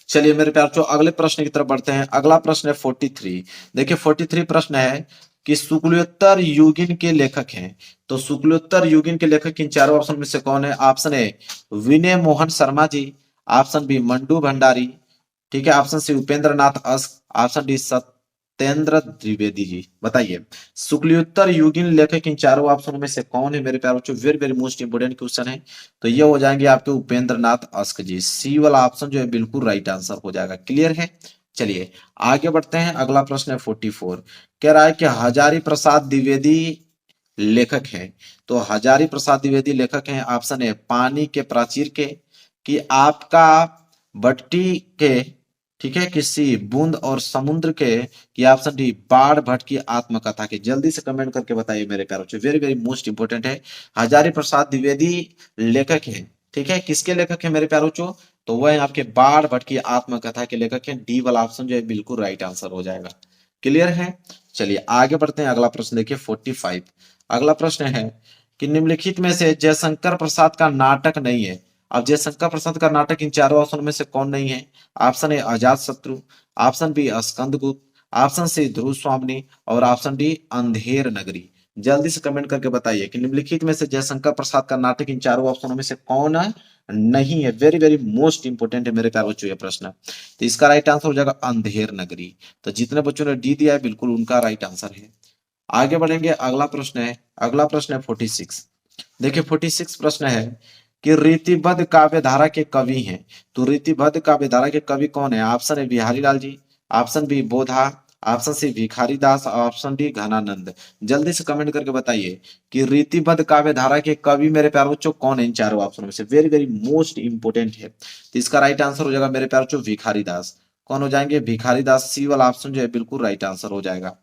चलिए मेरे प्यार अगले प्रश्न की तरफ बढ़ते हैं। अगला प्रश्न है 43। देखिए 43 प्रश्न है कि शुक्लोत्तर युगीन के लेखक हैं। तो शुक्लोत्तर युगीन के लेखक इन चारों ऑप्शन में से कौन है? Option A Vinay Mohan Sharma ji, option B Mannu Bhandari, ठीक है, option C Upendra Nath Ashk, option D Satyendra Dwivedi ji. बताइए शुक्लोत्तर युगीन लेखक इन चारों ऑप्शन में से कौन है मेरे प्यारे बच्चों? Very very most important question है। तो ये हो जाएंगे आपके उपेंद्र नाथ अस्क जी। सी वाला ऑप्शन जो है बिल्कुल राइट आंसर हो जाएगा। क्लियर है। चलिए आगे बढ़ते हैं। अगला प्रश्न है 44। कह रहा है कि हजारी प्रसाद द्विवेदी लेखक हैं। तो हजारी प्रसाद द्विवेदी लेखक हैं। ऑप्शन है पानी के प्राचीर के, कि आपका भट्टी के, ठीक है, किसी बूंद और समुद्र के, कि ऑप्शन डी बाढ़ भट्ट की आत्मकथा के। जल्दी से कमेंट करके बताइए मेरे प्यारे बच्चों। वेरी वेरी मोस्ट इंपोर्टेंट है। हजारी प्रसाद द्विवेदी लेखक है। ठीक है, किसके लेखक है मेरे प्यारे बच्चों? तो वह आपके बाढ़ भट्ट की आत्मकथा के लेखक हैं। डी वाला ऑप्शन जो है बिल्कुल राइट आंसर हो जाएगा। क्लियर है। चलिए आगे बढ़ते हैं। अगला प्रश्न देखिए 45। अगला प्रश्न है कि निम्नलिखित में से जयशंकर प्रसाद का नाटक नहीं है। अब जयशंकर प्रसाद का नाटक इन चारों ऑप्शन में से कौन नहीं है? Option A Ajatshatru, option B Skandagupta, option C Dhruvswamini और ऑप्शन डी अंधेर नगरी। जल्दी से कमेंट करके बताइए कि निम्नलिखित में से जयशंकर प्रसाद का नाटक इन चारों ऑप्शनों में से कौन नहीं है। वेरी वेरी मोस्ट इंपोर्टेंट है मेरे प्यारे बच्चों ये प्रश्न। तो इसका राइट आंसर हो जाएगा अंधेर नगरी। तो जितने बच्चों ने डी दिया है बिल्कुल उनका राइट आंसर है। आगे बढ़ेंगे। अगला प्रश्न है 46। देखिए 46 प्रश्न है कि रीतिबद्ध काव्य धारा के कवि हैं। तो रीतिबद्ध काव्य धारा के कवि कौन है? Option A Bihari Lal ji, option B Bodha, option C Bhikhari Das, option D Ghananand. जल्दी से कमेंट करके बताइए कि रीतिबद्ध काव्य धारा के कवि मेरे प्यारे बच्चों कौन है इन चारों ऑप्शन में से। वेरी वेरी मोस्ट इंपोर्टेंट है। तो इसका राइट आंसर हो जाएगा मेरे प्यारे बच्चों भिखारी दास। कौन हो जाएंगे? भिखारी दास। सी वाला ऑप्शन जो है बिल्कुल राइट आंसर हो जाएगा।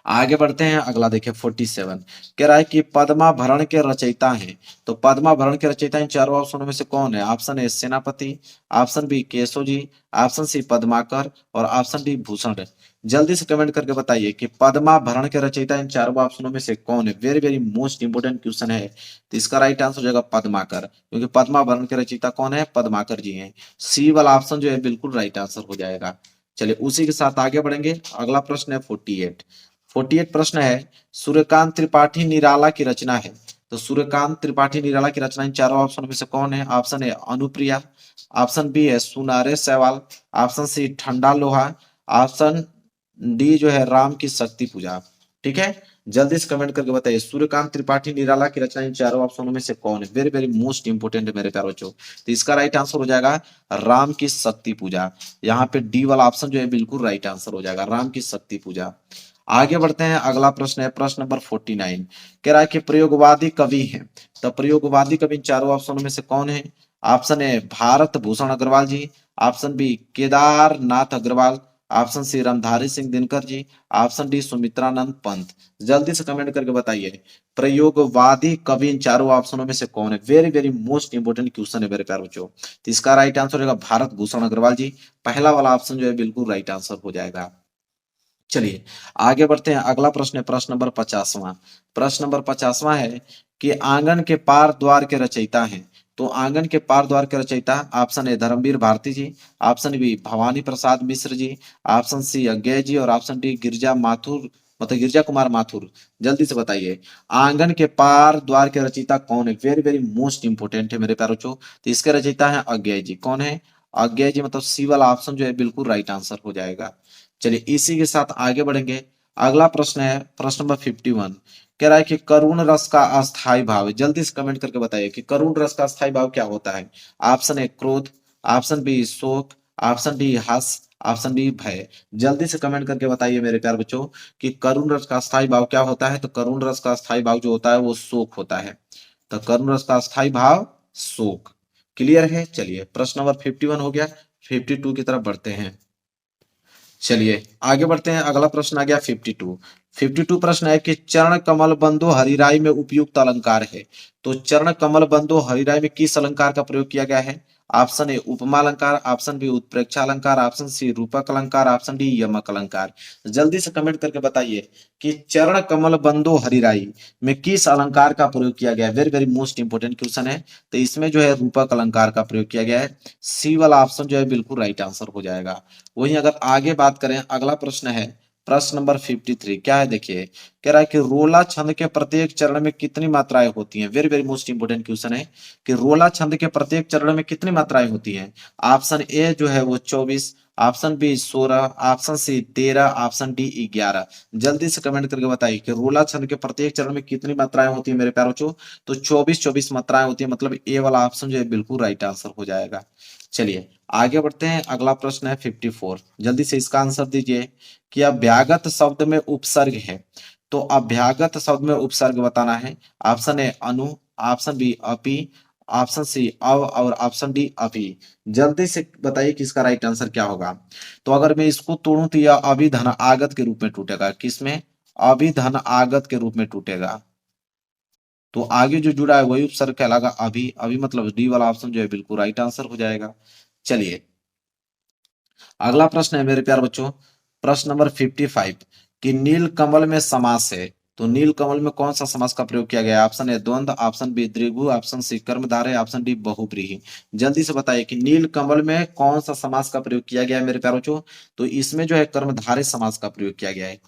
आगे बढ़ते हैं, अगला देखिए 47। कह रहा है कि पद्माभरण के रचयिता हैं। तो पद्माभरण के रचयिता इन चारों ऑप्शनों में से कौन है? ऑप्शन ए सेनापति, option B Keshav ji, option C Padmakar और ऑप्शन डी भूषण। जल्दी से कमेंट करके बताइए कि पद्माभरण के रचयिता इन चारों ऑप्शनों में से कौन है। Very very most important question है। तो इसका राइट आंसर हो जाएगा पद्माकर, क्योंकि पद्माभरण के रचयिता कौन है? पद्माकर जी हैं। सी वाला ऑप्शन जो है बिल्कुल राइट आंसर हो जाएगा। चलिए उसी के साथ आगे बढ़ेंगे। अगला प्रश्न है 48 प्रश्न है, सूर्यकांत त्रिपाठी निराला की रचना है। तो सूर्यकांत त्रिपाठी निराला की रचना इन चारों ऑप्शन में से कौन है? Option A Anupriya, option B है सुनारे सहवाल, ऑप्शन सी ठंडा लोहा, ऑप्शन डी जो है राम की शक्ति पूजा। ठीक है, जल्दी से कमेंट करके बताइए सूर्यकांत त्रिपाठी निराला की रचना इन चारों ऑप्शनों में से कौन है। वेरी वेरी मोस्ट इंपोर्टेंट है मेरे प्यारे बच्चों। तो इसका राइट आंसर हो जाएगा राम की शक्ति पूजा। यहाँ पे डी वाला ऑप्शन जो है बिल्कुल राइट आंसर हो जाएगा, राम की शक्ति पूजा। आगे बढ़ते हैं, अगला प्रश्न है प्रश्न नंबर 49। कह रहा है कि प्रयोगवादी कवि हैं। तो प्रयोगवादी कवि इन चारों ऑप्शनों में से कौन है? Option A Bharat Bhushan Agrawal ji, option B Kedarnath Agrawal, option C Ramdhari Singh Dinkar ji, option D Sumitranand Pant. जल्दी से कमेंट करके बताइए प्रयोगवादी कवि इन चारों ऑप्शनों में से कौन है। Very very most important question है मेरे प्यारे बच्चों। तो इसका राइट आंसर होगा भारत भूषण अग्रवाल जी। पहला वाला ऑप्शन जो है बिल्कुल राइट आंसर हो जाएगा। चलिए आगे बढ़ते हैं, अगला प्रश्न है प्रश्न नंबर 50वां। प्रश्न नंबर 50वां है कि आंगन के पार द्वार के रचयिता हैं। तो आंगन के पार द्वार के रचयिता option A Dharamvir Bharati ji, option B Bhawani Prasad Mishra ji, option C Agyeya ji और ऑप्शन डी गिरजा माथुर, मतलब गिरजा कुमार माथुर। जल्दी से बताइए आंगन के पार द्वार के रचयिता कौन है। वेरी वेरी मोस्ट इंपोर्टेंट है मेरे प्यारे बच्चों। तो इसके रचयिता है अज्ञे जी। कौन है? अज्ञे जी, मतलब सी वाला ऑप्शन जो है बिल्कुल राइट आंसर हो जाएगा। चलिए इसी के साथ आगे बढ़ेंगे। अगला प्रश्न है प्रश्न नंबर 51। कह रहा है कि करुण रस का अस्थाई भाव। जल्दी से कमेंट करके बताइए कि करुण रस का अस्थाई भाव क्या होता है। ऑप्शन ए क्रोध, ऑप्शन बी शोक, ऑप्शन डी हर्ष, ऑप्शन डी भय। जल्दी से कमेंट करके बताइए मेरे प्यारे बच्चों कि करुण रस का अस्थाई भाव क्या होता है। तो करुण रस का अस्थाई भाव जो होता है वो शोक होता है। तो करुण रस का अस्थाई भाव शोक। क्लियर है। चलिए प्रश्न नंबर 51 हो गया, 52 की तरफ बढ़ते हैं। चलिए आगे बढ़ते हैं, अगला प्रश्न आ गया 52 प्रश्न है कि चरण कमल बंदो हरिराई में उपयुक्त अलंकार है। तो चरण कमल बंदो हरिराई में किस अलंकार का प्रयोग किया गया है? ऑप्शन ए उपमा अलंकार, ऑप्शन बी उत्प्रेक्षा अलंकार, ऑप्शन सी रूपक अलंकार, ऑप्शन डी यमक अलंकार। जल्दी से कमेंट करके बताइए कि चरण कमल बंदो हरिराई में किस अलंकार का प्रयोग किया गया है। Very very most important question है। तो इसमें जो है रूपक अलंकार का प्रयोग किया गया है। सी वाला ऑप्शन जो है बिल्कुल राइट आंसर हो जाएगा। वहीं अगर आगे बात करें, अगला प्रश्न है प्रश्न नंबर 53। क्या है देखिए, कह रहा है कि रोला छंद के प्रत्येक चरण में कितनी मात्राएं होती हैं। Very very most important question है कि रोला छंद के प्रत्येक चरण में कितनी मात्राएं होती हैं। ऑप्शन ए जो है वो 24, option B 16, option C 13, option D 11। जल्दी से कमेंट करके बताइए कि रोला छंद के प्रत्येक चरण में कितनी मात्राएं होती है मेरे प्यारे बच्चों। तो 24 मात्राएं होती है, मतलब ए वाला ऑप्शन जो है बिल्कुल राइट आंसर हो जाएगा। चलिए आगे बढ़ते हैं, अगला प्रश्न है 54। जल्दी से इसका आंसर दीजिए कि अभ्यागत शब्द में उपसर्ग है। तो अभ्यागत शब्द में उपसर्ग बताना है। ऑप्शन ए अनु, ऑप्शन बी अपि, ऑप्शन सी अव और ऑप्शन डी अभी। जल्दी से बताइए कि इसका राइट आंसर क्या होगा। तो अगर मैं इसको तोड़ूं तो यह अभिधन आगत के रूप में टूटेगा। किसमें? अभिधन आगत के रूप में टूटेगा। तो आगे जो जुड़ा है वही उपसर्ग कहलाएगा अभी। अभी मतलब डी वाला ऑप्शन जो है बिल्कुल राइट आंसर हो जाएगा। चलिए अगला प्रश्न है मेरे प्यारे बच्चों, प्रश्न नंबर 55 कि नील कमल में समास है। तो नील कमल में कौन सा समास का प्रयोग किया गया है? ऑप्शन ए द्वंद्व, ऑप्शन बी द्विगु, ऑप्शन सी कर्मधारय, ऑप्शन डी बहुब्रीहि। जल्दी से बताइए कि नील कमल में कौन सा समास का प्रयोग किया गया है मेरे प्यारे बच्चों। तो इसमें जो है कर्मधारय समास का प्रयोग किया गया है।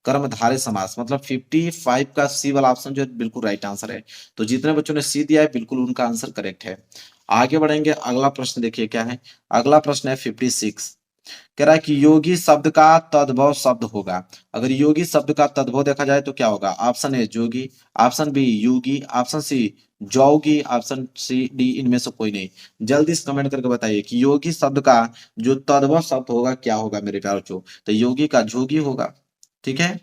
कर्मधारय समास मतलब 55 का सी वाला ऑप्शन जो है बिल्कुल राइट आंसर है। तो जितने बच्चों ने सी दिया है बिल्कुल उनका आंसर करेक्ट है। आगे बढ़ेंगे, अगला प्रश्न देखिए क्या है। अगला प्रश्न है 56। कह रहा है कि योगी शब्द का तद्भव शब्द होगा। अगर योगी शब्द का तद्भव देखा जाए तो क्या होगा? ऑप्शन ए जोगी, ऑप्शन बी योगी, ऑप्शन सी जोगी, ऑप्शन सी डी इनमें से कोई नहीं। जल्दी से कमेंट करके बताइए कि योगी शब्द का जो तद्भव शब्द होगा क्या होगा मेरे प्यारे बच्चों। तो योगी का जोगी होगा। ठीक है,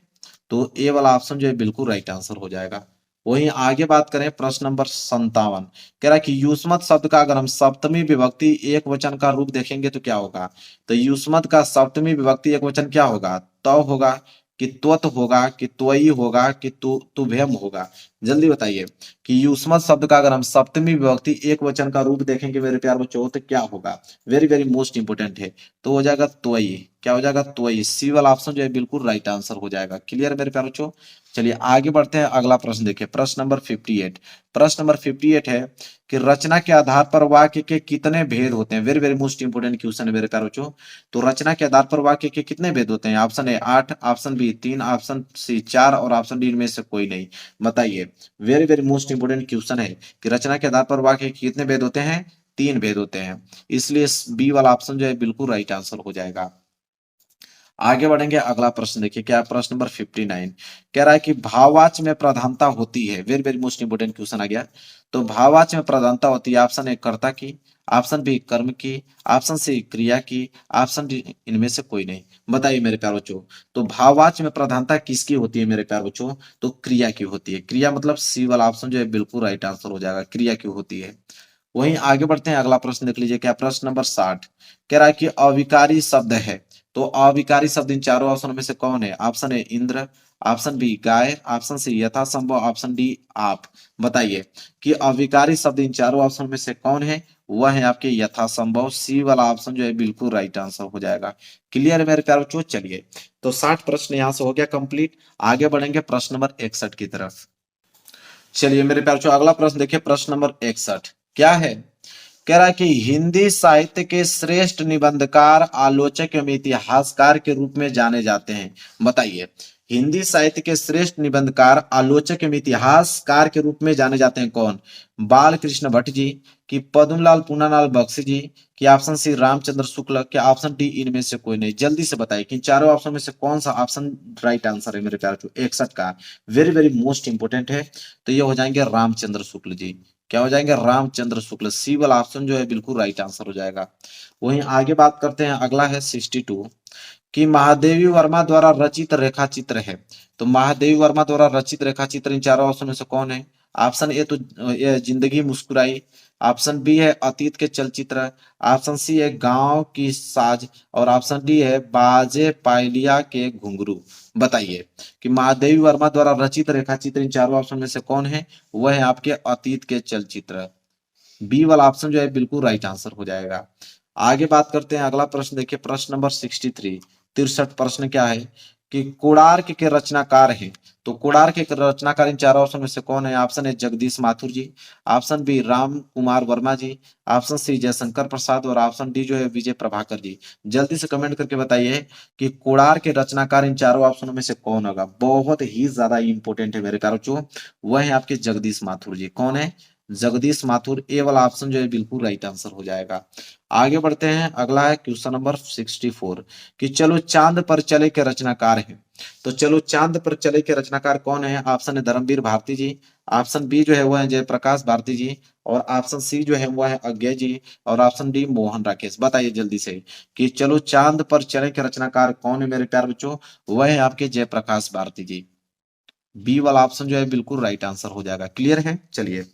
तो ए वाला ऑप्शन जो है बिल्कुल राइट आंसर हो जाएगा। वहीं आगे बात करें प्रश्न नंबर 57। कह रहा है कि युष्मत शब्द का अगर हम सप्तमी विभक्ति एक वचन का रूप देखेंगे तो क्या होगा। तो युष्मत का सप्तमी विभक्ति एक वचन क्या होगा? तव होगा। कि त्वत होगा, कि त्वयी होगा, कि तुभ्यम होगा? जल्दी बताइए कि युष्मत शब्द का अगर हम सप्तमी विभक्ति एक वचन का रूप देखेंगे मेरे प्यार बच्चों तो क्या होगा? वेरी वेरी मोस्ट इंपोर्टेंट है। तो हो जाएगा त्वयी। क्या हो जाएगा? त्वयी। सी वाला ऑप्शन जो है बिल्कुल राइट आंसर हो जाएगा। क्लियर मेरे प्यार बच्चों? चलिए आगे बढ़ते हैं। अगला प्रश्न देखिए, प्रश्न नंबर 58। प्रश्न नंबर 58 है कि रचना के आधार पर वाक्य के कितने भेद होते हैं? Very very most important question है मेरे प्यार बच्चों। तो रचना के आधार पर वाक्य के कितने भेद होते हैं? Option A 8, option B 3, option C 4 और ऑप्शन डी इनमें से कोई नहीं। बताइए। Very very most important question है कि रचना के आधार पर वाक्य के कितने भेद होते हैं? 3 भेद होते हैं। इसलिए बी वाला ऑप्शन जो है बिल्कुल राइट आंसर हो जाएगा। आगे बढ़ेंगे। अगला प्रश्न देखिए, क्या प्रश्न नंबर 59 कह रहा है कि भाववाच्य में प्रधानता होती है। Very very most important question आ गया। तो भाववाच्य में प्रधानता होती है, ऑप्शन ए कर्ता की, ऑप्शन बी कर्म की, ऑप्शन सी क्रिया की, ऑप्शन डी इनमें से कोई नहीं। बताइए मेरे प्यार बच्चों। तो भाववाच्य में प्रधानता किसकी होती है मेरे प्यार बच्चों? तो क्रिया की होती है। क्रिया मतलब सी वाला ऑप्शन जो है बिल्कुल राइट आंसर हो जाएगा। क्रिया की होती है। वहीं आगे बढ़ते हैं। अगला प्रश्न देख लीजिए, क्या प्रश्न नंबर 60 कह रहा है कि अविकारी शब्द है। तो अविकारी शब्द इन चारों ऑप्शनों में से कौन है? Option A Indra, option B गाय, ऑप्शन सी यथासंभव, ऑप्शन डी आप। बताइए कि अविकारी शब्द इन चारों ऑप्शन में से कौन है? वह है आपके यथासंभव। सी वाला ऑप्शन जो है बिल्कुल राइट आंसर हो जाएगा। क्लियर है मेरे प्यारे बच्चों? चलिए तो 60 प्रश्न यहां से हो गया कंप्लीट। आगे बढ़ेंगे प्रश्न नंबर 61 की तरफ। चलिए मेरे प्यारे बच्चों, अगला प्रश्न देखिए, प्रश्न नंबर 61 क्या है? कह रहा है कि हिंदी साहित्य के श्रेष्ठ निबंधकार, आलोचक एवं इतिहासकार के रूप में जाने जाते हैं। बताइए। हिंदी साहित्य के श्रेष्ठ निबंधकार, आलोचक एवं इतिहासकार के रूप में जाने जाते हैं कौन? बाल कृष्ण भट्ट जी, कि पद्मलाल पूनालाल बख्शी जी, कि ऑप्शन सी रामचंद्र शुक्ल, क्या ऑप्शन डी इनमें से कोई नहीं? जल्दी से बताइए कि इन चारों ऑप्शन में से कौन सा ऑप्शन राइट आंसर है मेरे प्यारे बच्चों 61 का? वेरी वेरी मोस्ट इंपोर्टेंट है। तो ये हो जाएंगे रामचंद्र शुक्ल जी। क्या हो जाएंगे? रामचंद्र शुक्ल। सी वाला ऑप्शन जो है बिल्कुल राइट आंसर हो जाएगा। वहीं आगे बात करते हैं। अगला है 62 कि महादेवी वर्मा द्वारा रचित रेखा चित्र है। तो महादेवी वर्मा द्वारा रचित रेखा चित्र इन चारों ऑप्शन में से कौन है? ऑप्शन ए तो ये जिंदगी मुस्कुराई, ऑप्शन बी है अतीत के चलचित्र, ऑप्शन सी है गांव की साज और ऑप्शन डी है बाजे पायलिया के घुंघरू। बताइए कि महादेवी वर्मा द्वारा रचित रेखा चित्र इन चारों ऑप्शन में से कौन है? वह है आपके अतीत के चलचित्र। बी वाला ऑप्शन जो है बिल्कुल राइट आंसर हो जाएगा। आगे बात करते हैं। अगला प्रश्न देखिए, प्रश्न नंबर 63 63 प्रश्न क्या है कि कोणार्क के रचनाकार हैं। तो कोणार्क के रचनाकार इन चारों ऑप्शन में से कौन है? Option A Jagdish Mathur ji, option B Ram Kumar Verma ji, option C Jaishankar Prasad और ऑप्शन डी जो है विजय प्रभाकर जी। जल्दी से कमेंट करके बताइए कि कोणार्क के रचनाकार इन चारों ऑप्शनों में से कौन होगा? बहुत ही ज्यादा इंपॉर्टेंट है मेरे प्यारे बच्चों। वह है आपके जगदीश माथुर जी। कौन है? जगदीश माथुर। ए वाला ऑप्शन जो है बिल्कुल राइट आंसर हो जाएगा। आगे बढ़ते हैं। अगला है क्वेश्चन नंबर 64 कि चलो चांद पर चले के रचनाकार हैं। तो चलो चांद पर चले के रचनाकार कौन है? ऑप्शन है धर्मवीर भारती जी, ऑप्शन बी जो है वह है जयप्रकाश भारती जी और ऑप्शन सी जो है वह है अज्ञे जी और ऑप्शन डी मोहन राकेश। बताइए जल्दी से कि चलो चांद पर चले के रचनाकार कौन है मेरे प्यारे बच्चों? वह है आपके जयप्रकाश भारती जी। बी वाला ऑप्शन जो है बिल्कुल राइट आंसर हो जाएगा। क्लियर है? चलिए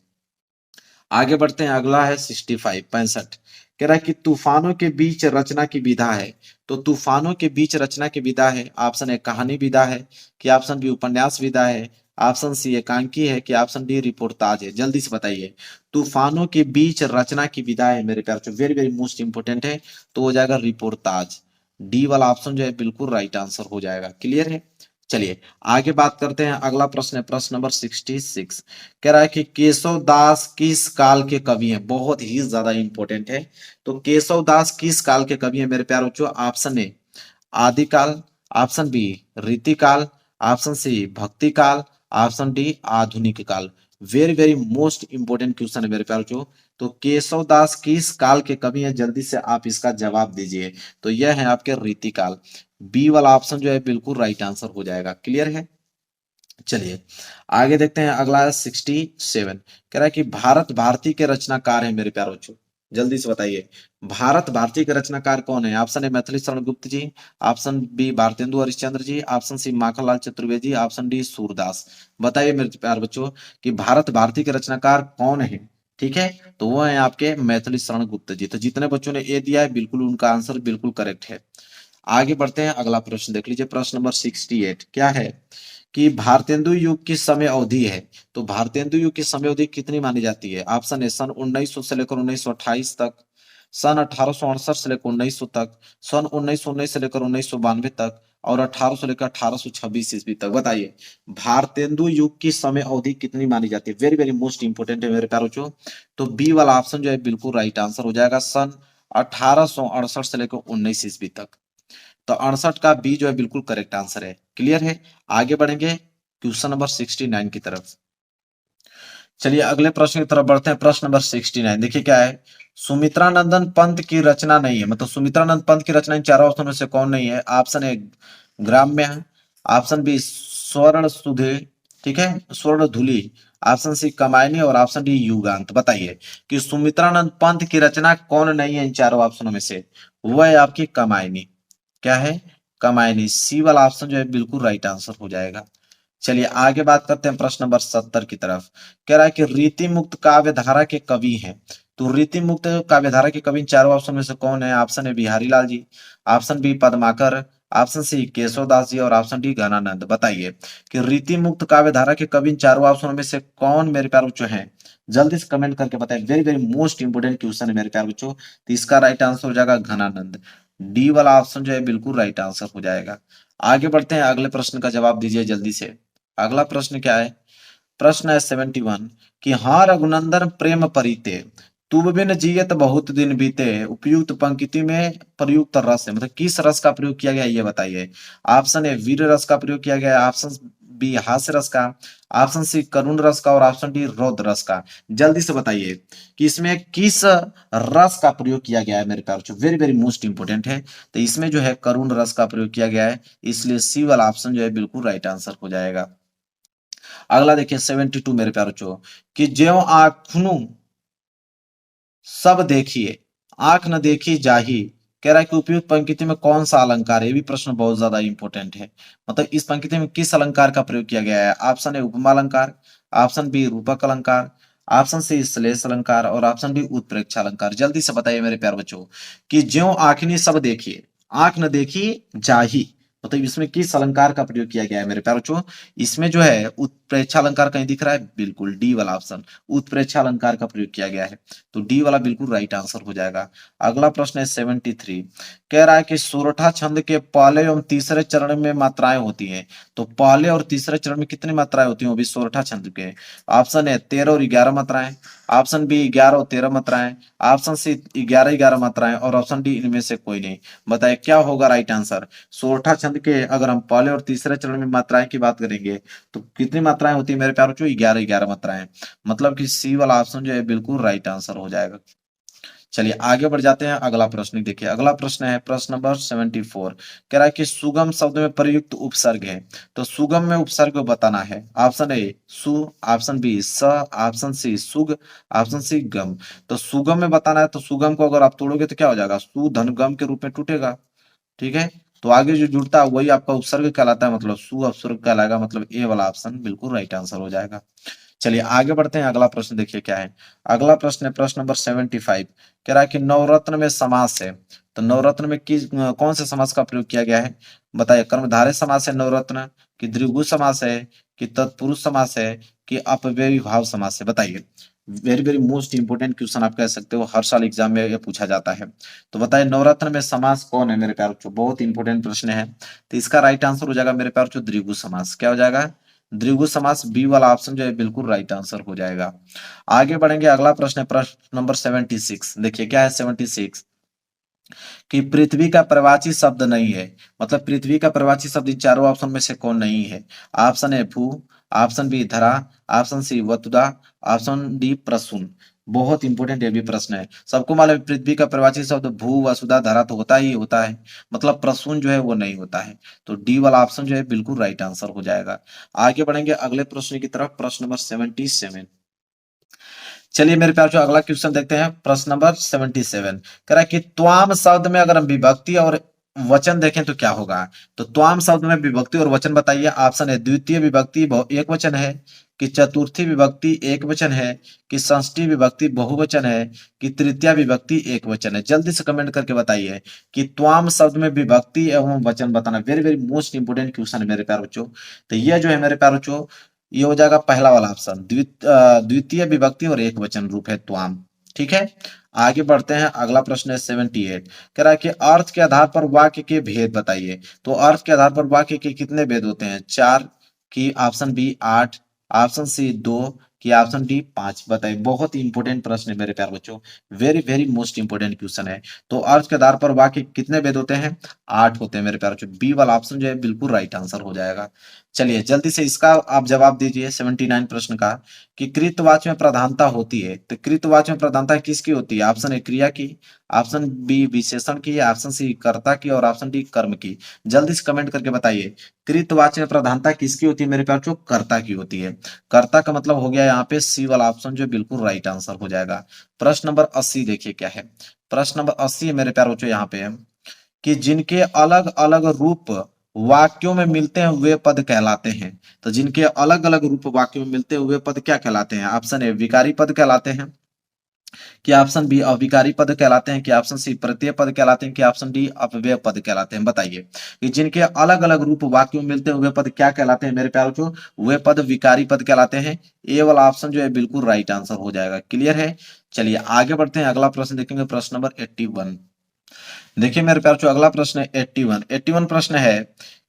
आगे बढ़ते हैं। अगला है 65 कह रहा है कि तूफानों के बीच रचना की विधा है। तो तूफानों के बीच रचना की विधा है, ऑप्शन ए कहानी विधा है, कि ऑप्शन बी उपन्यास विधा है, ऑप्शन सी एकांकी है, कि ऑप्शन डी रिपोर्टाज है। जल्दी से बताइए। तूफानों के बीच रचना की विधा है मेरे प्यारे, वेरी वेरी मोस्ट इंपोर्टेंट है। तो हो जाएगा रिपोर्टाज। डी वाला ऑप्शन जो है बिल्कुल राइट आंसर हो जाएगा। क्लियर है? चलिए आगे बात करते हैं। अगला प्रश्न है प्रश्न नंबर 66 कह रहा है कि केशव दास किस काल के कवि हैं? बहुत ही ज्यादा इंपॉर्टेंट है। तो केशव दास किस काल के कवि हैं मेरे प्यारे बच्चों? ऑप्शन ए आदिकाल, ऑप्शन बी रीतिकाल, ऑप्शन सी भक्ति काल, ऑप्शन डी आधुनिक काल। Very very most important question है मेरे प्यारे बच्चों। तो केशव दास किस काल के कवि हैं? जल्दी से आप इसका जवाब दीजिए। तो यह है आपके रीतिकाल। बी वाला ऑप्शन जो है बिल्कुल राइट आंसर हो जाएगा। क्लियर है? चलिए आगे देखते हैं। अगला है 67 कह रहा है कि भारत भारती के रचनाकार है मेरे प्यारे बच्चों। जल्दी से बताइए भारत भारती के रचनाकार कौन है? ऑप्शन ए Maithili Sharan Gupt ji, option B Bharatendu Harishchandra ji, option C Makhanlal Chaturvedi, option D Surdas. बताइए मेरे प्यारे बच्चों कि भारत भारती के रचनाकार कौन है? ठीक है, तो वो है आपके मैथिली शरण गुप्त जी। तो जितने बच्चों ने ए दिया है बिल्कुल उनका आंसर बिल्कुल करेक्ट है। आगे बढ़ते हैं, अगला प्रश्न देख लीजिए, प्रश्न नंबर 68 क्या है कि भारतेंदु युग की समय अवधि है, तो भारतेंदु युग की समय अवधि कितनी मानी जाती है? ऑप्शन ए सन 1900 से लेकर 1928 तक, सन 1868 से लेकर 1900 तक, सन 1919 से लेकर 1992 तक, और 1800 से लेकर 1826 ईस्वी तक। बताइए भारतेंदु युग की समय अवधि कितनी मानी जाती है? वेरी वेरी मोस्ट इंपोर्टेंट है मेरे प्यारों बच्चों। तो बी वाला ऑप्शन जो है बिल्कुल राइट आंसर हो जाएगा, सन 1868 से लेकर 19 ईस्वी तक। तो 68 का बी जो है बिल्कुल करेक्ट आंसर है। क्लियर है? आगे बढ़ेंगे क्वेश्चन नंबर 69 की तरफ। चलिए अगले प्रश्न की तरफ बढ़ते हैं, प्रश्न नंबर 69 देखिए क्या है, सुमित्रानंदन पंत की रचना नहीं है, मतलब सुमित्रानंद पंत की रचना इन चारों ऑप्शन में से कौन नहीं है? ऑप्शन ए ग्राम्य, ऑप्शन बी स्वर्ण सुधे, ठीक है, स्वर्ण धुली, ऑप्शन सी कमायनी, और ऑप्शन डी युगांत। बताइए कि सुमित्रानंद पंत की रचना कौन नहीं है इन चारों ऑप्शनों में से? वह है आपकी कमायनी। क्या है? कमायनी। सी वाला ऑप्शन जो है बिल्कुल राइट आंसर हो जाएगा। चलिए आगे बात करते हैं प्रश्न नंबर 70 की तरफ। कह रहा है कि रीति मुक्त काव्य धारा के कवि हैं, तो रीति मुक्त काव्य धारा के कवि चारों ऑप्शन में से कौन है? Option A Bihari Lal ji, option B Padmakar, option C Keshav Das ji, और ऑप्शन डी घनानंद। बताइए कि रीति मुक्त काव्य धारा के कवि चारों ऑप्शनों में से कौन मेरे प्यारे बच्चों हैं? जल्दी से कमेंट करके बताएं, very very most important question है मेरे प्यारे बच्चों। तो इसका राइट आंसर हो जाएगा घनानंद। डी वाला ऑप्शन जो है बिल्कुल राइट आंसर हो जाएगा। आगे बढ़ते हैं, अगले प्रश्न का जवाब दीजिए जल्दी से। अगला प्रश्न क्या है? प्रश्न है 71 कि हाँ रघुनंदन प्रेम परिते, तुम बिन जियत बहुत दिन बीते, उपयुक्त पंक्ति में प्रयुक्त रस है, मतलब किस रस का प्रयोग किया गया है ये बताइए। ऑप्शन ए वीर रस का प्रयोग किया गया है, ऑप्शन बी हास्य रस का, ऑप्शन सी करुण रस का, और ऑप्शन डी रौद्र रस का। जल्दी से बताइए कि इसमें किस रस का प्रयोग किया गया है मेरे प्यारे बच्चों, वेरी वेरी मोस्ट इंपोर्टेंट है। तो इसमें जो है करुण रस का प्रयोग किया गया है, इसलिए सी वाला ऑप्शन जो है बिल्कुल राइट आंसर हो जाएगा। अगला देखिए 72 मेरे प्यारे बच्चों कि ज्यों आँखनु सब देखिए, आंख न देखी जाही। कह रहा है कि उपयुक्त पंक्ति में कौन सा अलंकार है? ये भी प्रश्न बहुत ज्यादा इंपॉर्टेंट है, मतलब इस पंक्ति में किस अलंकार का प्रयोग किया गया है? ऑप्शन ए उपमा अलंकार, ऑप्शन बी रूपक अलंकार, ऑप्शन सी श्लेष अलंकार, और ऑप्शन डी उत्प्रेक्षा अलंकार। जल्दी से बताइए मेरे प्यारे बच्चों कि ज्यों आँखनी सब देखिए, आंख न देखी जाही, मतलब इसमें किस अलंकार का प्रयोग किया गया है मेरे प्यारे बच्चों? इसमें जो है उत्प्रेक्षा अलंकार कहीं दिख रहा है? बिल्कुल डी वाला ऑप्शन, उत्प्रेक्षा अलंकार का प्रयोग किया गया है। तो डी वाला बिल्कुल राइट आंसर हो जाएगा। अगला प्रश्न है 73, कह रहा है कि सोरठा छंद के पहले एवं तीसरे चरण में मात्राएं होती हैं, तो पहले और तीसरे चरण में कितनी मात्राएं होती हैं वो भी सोरठा छंद के? ऑप्शन है 13 और 11 मात्राएं, ऑप्शन बी 11 और 13 मात्राएं, ऑप्शन सी 11 मात्राएं, और ऑप्शन डी इनमें से कोई नहीं। बताए क्या होगा राइट आंसर? सोरठा छंद के अगर हम पहले और तीसरे चरण में मात्राएं की बात करेंगे तो कितनी मात्राएं होती है मेरे प्यारे बच्चों? 11 मात्राएं, मतलब कि सी वाला ऑप्शन जो है बिल्कुल राइट आंसर हो जाएगा। चलिए आगे बढ़ जाते हैं, अगला प्रश्न देखिए। अगला प्रश्न है प्रश्न नंबर 74, कह रहा है कि सुगम शब्द में प्रयुक्त उपसर्ग है, तो सुगम में उपसर्ग बताना है। ऑप्शन ए सु, ऑप्शन बी स, ऑप्शन सी सुग, ऑप्शन सी गम। तो सुगम में बताना है, तो सुगम को अगर आप तोड़ोगे तो क्या हो जाएगा? सु धन गम के रूप में टूटेगा, ठीक है। तो आगे जो जुड़ता है वही आपका उपसर्ग कहलाता है, मतलब सु उपसर्ग कहलाएगा, मतलब ए वाला ऑप्शन बिल्कुल राइट आंसर हो जाएगा। चलिए आगे बढ़ते हैं, अगला प्रश्न देखिए क्या है। अगला प्रश्न है प्रश्न नंबर 75, कह रहा है कि नवरत्न में समास है, तो नवरत्न में किस कौन से समास का प्रयोग किया गया है? बताइए कर्मधारय समास है नवरत्न, कि द्विगु समास है, कि तत्पुरुष समास है, कि अपव्ययी भाव समास है? बताइए, very very most important question आप कह सकते हो, हर साल एग्जाम में ये पूछा जाता है। तो बताइए नवरत्न में समास कौन है मेरे प्यारे बच्चों? बहुत इंपोर्टेंट प्रश्न है। तो इसका राइट आंसर हो जाएगा मेरे प्यारे बच्चों द्विगु समास। क्या हो जाएगा? द्विगु समास, बी वाला ऑप्शन जो है बिल्कुल राइट आंसर हो जाएगा। आगे बढ़ेंगे, अगला प्रश्न है प्रश्न नंबर 76, देखिए क्या है 76 कि पृथ्वी का प्रवाची शब्द नहीं है, मतलब पृथ्वी का प्रवाची शब्द इन चारों ऑप्शन में से कौन नहीं है? ऑप्शन ए भू, ऑप्शन बी धरा, ऑप्शन सी वसुधा, ऑप्शन डी प्रसून। बहुत इंपॉर्टेंट ये भी प्रश्न है। सबको मालूम है पृथ्वी का प्रवाची शब्द भू वसुधा धरा तो होता ही होता है, मतलब प्रसून जो है वो नहीं होता है। तो डी वाला ऑप्शन जो है बिल्कुल राइट आंसर हो जाएगा। आगे बढ़ेंगे अगले प्रश्न की तरफ, प्रश्न नंबर 77। चलिए मेरे प्यार अगला क्वेश्चन देखते हैं, प्रश्न नंबर 77 कह रहा है कि त्वाम शब्द में अगर हम विभक्ति और वचन देखें तो क्या होगा, तो त्वाम शब्द में विभक्ति और वचन बताइए। ऑप्शन है द्वितीय विभक्ति एक वचन है, कि चतुर्थी विभक्ति एक वचन है, कि षष्ठी विभक्ति बहुवचन है, कि तृतीय विभक्ति एक वचन है। जल्दी से कमेंट करके बताइए कि त्वाम शब्द में विभक्ति एवं वचन बताना। Very very most important question है मेरे प्यारे बच्चों। तो यह जो है मेरे प्यारे बच्चों, ये हो जाएगा पहला वाला ऑप्शन, द्वितीय विभक्ति और एक वचन रूप है त्वाम। ठीक है, आगे बढ़ते हैं। अगला प्रश्न है 78, कह रहा है कि अर्थ के आधार पर वाक्य के भेद बताइए। तो अर्थ के आधार पर वाक्य के कितने भेद होते हैं, 4, की ऑप्शन बी 8, ऑप्शन सी 2, की ऑप्शन डी 5 बताइए। बहुत ही इंपॉर्टेंट प्रश्न है मेरे प्यारे बच्चों, very very most important question है। तो अर्थ के आधार पर वाक्य कितने भेद होते हैं, 8 होते हैं मेरे प्यारे बच्चों। बी वाला ऑप्शन जो है बिल्कुल राइट आंसर हो जाएगा। चलिए जल्दी से इसका आप जवाब दीजिए 79 प्रश्न का, कि कृतवाच्य में प्रधानता होती है। तो कृतवाच्य में प्रधानता किसकी होती है, ऑप्शन ए क्रिया की, ऑप्शन बी विशेषण की, ऑप्शन सी कर्ता की, और ऑप्शन डी कर्म की। जल्दी से कमेंट करके बताइए कृतवाच्य में प्रधानता किसकी होती है मेरे प्यारे बच्चों, कर्ता की होती है। कर्ता का मतलब हो गया यहाँ पे सी वाला ऑप्शन जो बिल्कुल राइट आंसर हो जाएगा। प्रश्न नंबर 80 देखिए क्या है। प्रश्न नंबर 80 है मेरे प्यारे बच्चों यहाँ पे, कि जिनके अलग अलग रूप वाक्यों में मिलते हैं वे पद कहलाते हैं। तो जिनके अलग अलग रूप वाक्यों में मिलते हैं वे पद क्या कहलाते हैं, ऑप्शन ए विकारी पद कहलाते हैं, कि ऑप्शन बी अविकारी पद कहलाते हैं, कि ऑप्शन सी प्रत्यय पद कहलाते हैं, कि ऑप्शन डी अपव्यय पद कहलाते हैं। बताइए कि जिनके अलग अलग रूप वाक्यों में मिलते हैं वे पद क्या कहलाते हैं मेरे प्यारे बच्चों, वे पद विकारी पद कहलाते हैं। ए वाला ऑप्शन जो है बिल्कुल राइट आंसर हो जाएगा। क्लियर है, चलिए आगे बढ़ते हैं। अगला प्रश्न देखेंगे, प्रश्न नंबर 81। देखिए मेरे प्यारे बच्चों, अगला प्रश्न है 81 प्रश्न है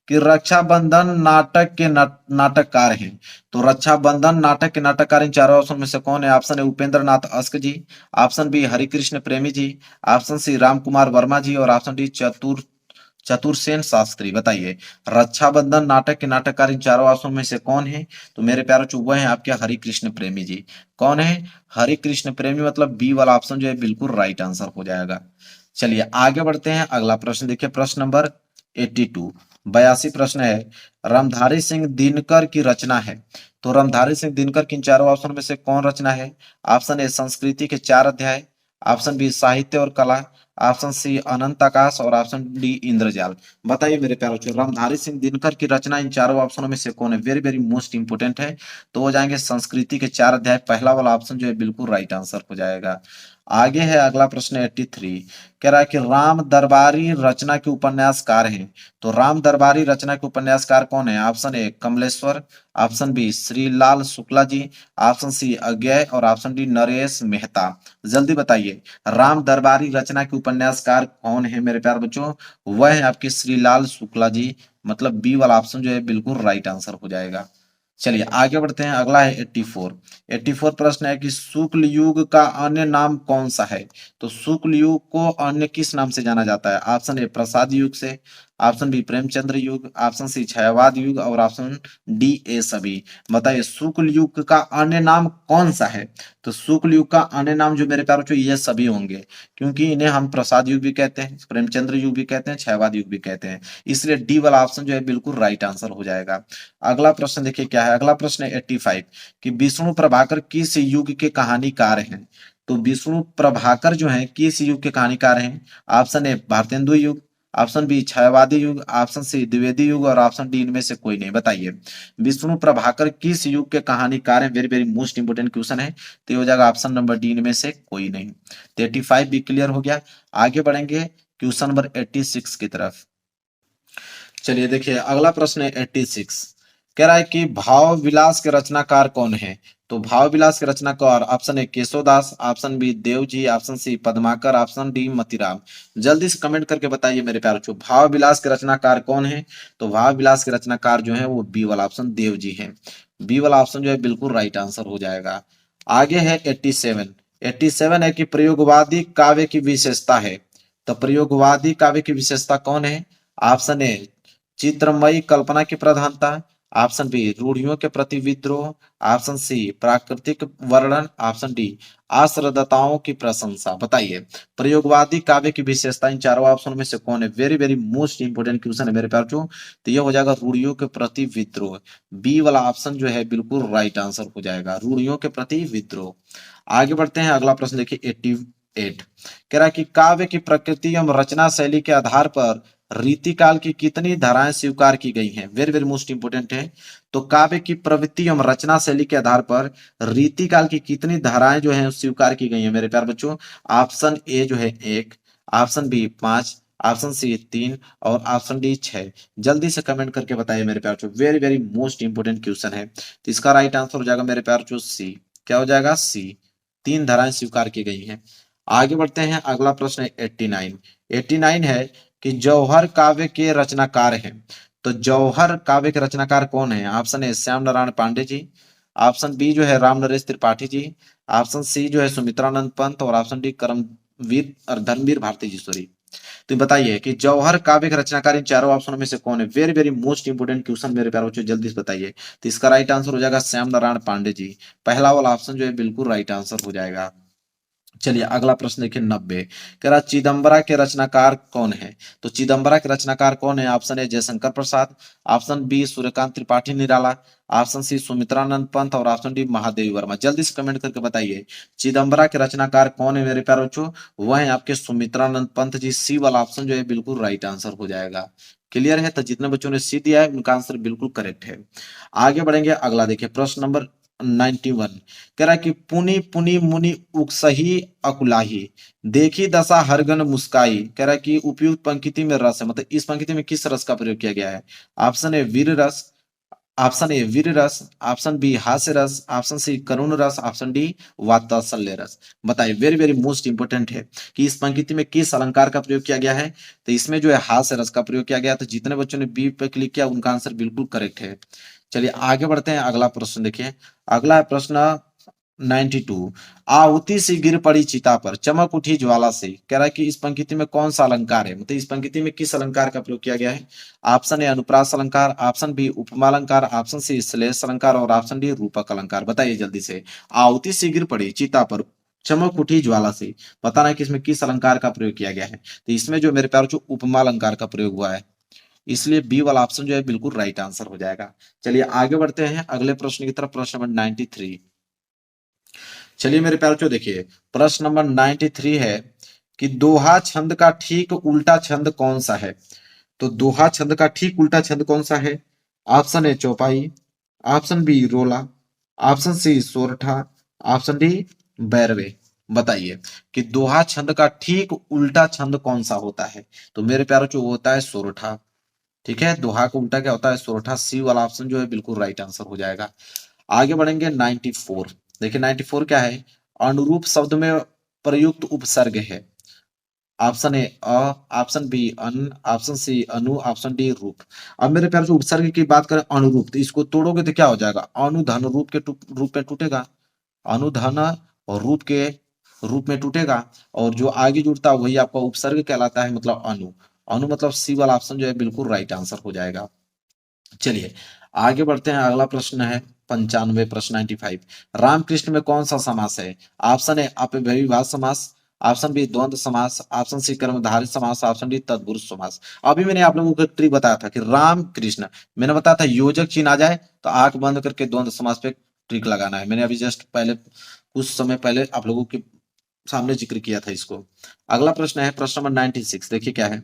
कि रक्षाबंधन नाटक के नाटककार हैं। तो रक्षाबंधन नाटक के नाटककार इन चारों ऑप्शन में से कौन है। ऑप्शन है उपेंद्र नाथ अस्क जी, ऑप्शन बी हरिकृष्ण प्रेमी जी, ऑप्शन सी राम कुमार वर्मा जी, और ऑप्शन डी चतुरसेन शास्त्री। बताइए रक्षाबंधन नाटक के नाटककार इन चारों ऑप्शन में से कौन है। तो मेरे प्यारे बच्चों वह है आपके हरिकृष्ण प्रेमी जी। कौन है, हरिकृष्ण प्रेमी, मतलब बी वाला ऑप्शन जो है बिल्कुल राइट आंसर हो जाएगा। चलिए आगे बढ़ते हैं। अगला प्रश्न देखिए, प्रश्न नंबर 82, 82 प्रश्न है, रामधारी सिंह दिनकर की रचना है। तो रामधारी सिंह दिनकर की इन चारों ऑप्शन में से कौन रचना है। ऑप्शन ए संस्कृति के 4 अध्याय, ऑप्शन बी साहित्य और कला, ऑप्शन सी अनंत आकाश, और ऑप्शन डी इंद्रजाल। बताइए मेरे प्यारे बच्चों रामधारी सिंह दिनकर की रचना इन चारों ऑप्शनों में से कौन है। वेरी वेरी मोस्ट इंपोर्टेंट है। तो हो जाएंगे संस्कृति के 4 अध्याय, पहला वाला ऑप्शन जो है बिल्कुल राइट आंसर हो जाएगा। आगे है अगला प्रश्न 83, कह रहा है कि राम दरबारी रचना के उपन्यासकार हैं। तो राम दरबारी रचना के उपन्यासकार कौन है। Option A Kamleshwar, option B Shrilal Shukla ji, option C Agyeya, और ऑप्शन डी नरेश मेहता। जल्दी बताइए राम दरबारी रचना के उपन्यासकार कौन है मेरे प्यारे बच्चों, वह है आपके श्रीलाल शुक्ला जी, मतलब बी वाला ऑप्शन जो है बिल्कुल राइट आंसर हो जाएगा। चलिए आगे बढ़ते हैं। अगला है 84 प्रश्न है कि शुक्ल युग का अन्य नाम कौन सा है। तो शुक्ल युग को अन्य किस नाम से जाना जाता है। ऑप्शन ए प्रसाद युग से, ऑप्शन बी प्रेमचंद्र युग, ऑप्शन सी छायावाद युग, और ऑप्शन डी ए सभी। बताइए शुक्ल युग का अन्य नाम कौन सा है। तो शुक्ल युग का अन्य नाम जो मेरे प्यारे बच्चों ये सभी होंगे, क्योंकि इन्हें हम प्रसाद युग भी कहते हैं, प्रेमचंद्र युग भी कहते हैं, छायावाद युग भी कहते हैं। इसलिए डी वाला ऑप्शन जो है बिल्कुल राइट आंसर हो जाएगा। अगला प्रश्न देखिए क्या है। अगला प्रश्न है 85 कि विष्णु प्रभाकर किस युग के कहानीकार हैं। तो विष्णु प्रभाकर जो है किस युग के कहानीकार हैं। ऑप्शन ए भारतेंदु युग, ऑप्शन बी छायावादी युग, ऑप्शन सी द्विवेदी युग, और ऑप्शन डी इनमें से कोई नहीं। बताइए विष्णु प्रभाकर किस युग के कहानीकार हैं। Very very most important question है। तो ये हो जाएगा ऑप्शन नंबर डी इनमें से कोई नहीं। तो 85 भी क्लियर हो गया। आगे बढ़ेंगे क्वेश्चन नंबर 86 की तरफ। चलिए देखिए अगला प्रश्न है 86, कह रहा है कि भाव विलास के रचनाकार कौन है। तो भाव विलास के रचनाकार option A Keshavdas, option B Dev ji, option C Padmakar, option D Matiram. जल्दी से कमेंट करके बताइए मेरे प्यारे बच्चों भाव विलास के रचनाकार कौन है। तो भाव विलास के रचनाकार जो है वो बी वाला ऑप्शन देव जी है। बी वाला ऑप्शन जो है बिल्कुल राइट आंसर हो जाएगा। आगे है 87 है कि प्रयोगवादी काव्य की विशेषता है। तो प्रयोगवादी काव्य की विशेषता कौन है। ऑप्शन ए चित्रमयी कल्पना की प्रधानता, ऑप्शन बी रूढ़ियों के प्रति विद्रोह, ऑप्शन सी प्राकृतिक वर्णन, ऑप्शन डी आश्रदताओं की प्रशंसा। बताइए प्रयोगवादी काव्य की विशेषता इन चारों ऑप्शन में से कौन है। Very very most important question है मेरे प्यारे बच्चों। तो ये हो जाएगा रूढ़ियों के प्रति विद्रोह। बी वाला ऑप्शन जो है बिल्कुल राइट आंसर हो जाएगा, रूढ़ियों के प्रति विद्रोह। आगे बढ़ते हैं। अगला प्रश्न देखिए 88, कह रहा है कि काव्य की प्रकृति एवं रचना शैली के आधार पर रीतिकाल की कितनी धाराएं स्वीकार की गई हैं? वेरी वेरी मोस्ट इंपोर्टेंट है। तो काव्य की प्रवृत्ति एवं रचना शैली के आधार पर रीतिकाल की कितनी धाराएं जो हैं स्वीकार की गई हैं मेरे प्यारे बच्चों? ऑप्शन ए जो है 1, ऑप्शन बी 5, ऑप्शन सी 3 और ऑप्शन डी 6। जल्दी से कमेंट करके बताइए मेरे प्यारे बच्चों, very very most important question है। तो इसका राइट आंसर हो जाएगा मेरे प्यारे बच्चों सी। क्या हो जाएगा? सी। 3 धाराएं स्वीकार की गई हैं। आगे बढ़ते हैं, अगला प्रश्न है 89। 89 है कि जौहर काव्य के रचनाकार हैं। तो जौहर काव्य के रचनाकार कौन है? Option A Shyam Narayan Pandey ji, option B जो है राम नरेश त्रिपाठी जी, ऑप्शन सी जो है सुमित्रानंद पंत और ऑप्शन डी करमवीर और धर्मवीर भारती जी, सॉरी। तो बताइए कि जौहर काव्य के रचनाकार इन चारों ऑप्शनों में से कौन है? Very very most important question मेरे प्यारे बच्चों, जल्दी से बताइए। तो इसका राइट आंसर हो जाएगा श्याम नारायण पांडे जी। पहला वाला ऑप्शन जो है बिल्कुल राइट आंसर हो जाएगा। चलिए अगला प्रश्न देखिए 90। कह रहा चिदम्बरा के रचनाकार कौन है? तो चिदम्बरा के रचनाकार कौन है? Option A Jaishankar Prasad, option B Suryakant Tripathi Nirala, option C Sumitranand Pant और ऑप्शन डी महादेवी वर्मा। जल्दी से कमेंट करके बताइए चिदम्बरा के रचनाकार कौन है मेरे प्यारे बच्चों? वह है आपके सुमित्रानंद पंत जी। सी वाला ऑप्शन जो है बिल्कुल राइट आंसर हो जाएगा। क्लियर है? तो जितने बच्चों ने सी दिया है उनका आंसर बिल्कुल करेक्ट है। आगे बढ़ेंगे, अगला देखिए प्रश्न नंबर 91। कह रहा है कि पुनि पुनि मुनि उकसही अकुलाही, देखी दशा हरगन मुस्काई। कह रहा है कि उपयुक्त पंक्ति में रस है, मतलब इस पंक्ति में किस रस का प्रयोग किया गया है? ऑप्शन ए वीर रस, ऑप्शन ए वीर रस, ऑप्शन बी हास्य रस, ऑप्शन सी करुण रस, ऑप्शन डी वात्सल्य रस। बताइए, वेरी वेरी मोस्ट इंपोर्टेंट है कि इस पंक्ति में किस अलंकार का प्रयोग किया गया है? तो इसमें जो है हास्य रस का प्रयोग किया गया। तो जितने बच्चों ने बी पे क्लिक किया उनका आंसर बिल्कुल करेक्ट है। चलिए आगे बढ़ते हैं, अगला प्रश्न देखिए। अगला है प्रश्न 92। आहुति सी गिर पड़ी चिता पर, चमक उठी ज्वाला से। कह रहा है कि इस पंक्ति में कौन सा अलंकार है, मतलब इस पंक्ति में किस अलंकार का प्रयोग किया गया है? ऑप्शन ए अनुप्रास अलंकार, ऑप्शन बी उपमा अलंकार, ऑप्शन सी श्लेष अलंकार और ऑप्शन डी रूपक अलंकार। बताइए जल्दी से। आहुति सी गिर पड़ी चिता पर, चमक उठी ज्वाला से, बताना है कि इसमें किस अलंकार का प्रयोग किया गया है? तो इसमें जो मेरे प्यारे जो उपमा अलंकार का प्रयोग हुआ है, इसलिए बी वाला ऑप्शन जो है बिल्कुल राइट आंसर हो जाएगा। चलिए आगे बढ़ते हैं अगले प्रश्न की तरफ, प्रश्न नंबर 93। चलिए मेरे प्यारे बच्चों देखिए, प्रश्न नंबर 93 है कि दोहा छंद का ठीक उल्टा छंद कौन सा है? तो दोहा छंद का ठीक उल्टा छंद कौन सा है? ऑप्शन ए चौपाई, ऑप्शन बी रोला, ऑप्शन सी सोरठा, ऑप्शन डी बैरवे। बताइए कि दोहा छंद का ठीक उल्टा छंद कौन सा होता है? तो मेरे प्यारे बच्चों वो होता है सोरठा। ठीक है, दोहा का उल्टा क्या होता है? सोरठा। सी वाला ऑप्शन जो है बिल्कुल राइट आंसर हो जाएगा। आगे बढ़ेंगे 94। देखिए 94 क्या है? अनुरूप शब्द में प्रयुक्त उपसर्ग है। ऑप्शन ए अ, ऑप्शन बी अन, ऑप्शन सी अनु, ऑप्शन डी रूप। अब मेरे प्यारे जो उपसर्ग की बात करें अनुरूप, तो इसको तोड़ोगे तो क्या हो जाएगा? अनुधन रूप के रूप में टूटेगा, अनुधन और रूप के रूप में टूटेगा, और जो आगे जुड़ता है वही आपका उपसर्ग कहलाता है, मतलब अनु। अनु मतलब सी वाला ऑप्शन जो है बिल्कुल राइट आंसर हो जाएगा। चलिए आगे बढ़ते हैं, अगला प्रश्न है 95, प्रश्न 95। रामकृष्ण में कौन सा समास है? ऑप्शन ए अपव्ययभाव समास, ऑप्शन बी द्वंद्व समास, ऑप्शन सी कर्मधारय समास, ऑप्शन डी तत्पुरुष समास। अभी मैंने आप लोगों को एक ट्रिक बताया था कि राम कृष्ण, मैंने बताया था योजक चिन्ह आ जाए तो आंख बंद करके द्वंद्व समास पे ट्रिक लगाना है। मैंने अभी जस्ट पहले कुछ समय पहले आप लोगों के सामने जिक्र किया था इसको। अगला प्रश्न है प्रश्न नंबर 96। देखिए क्या है?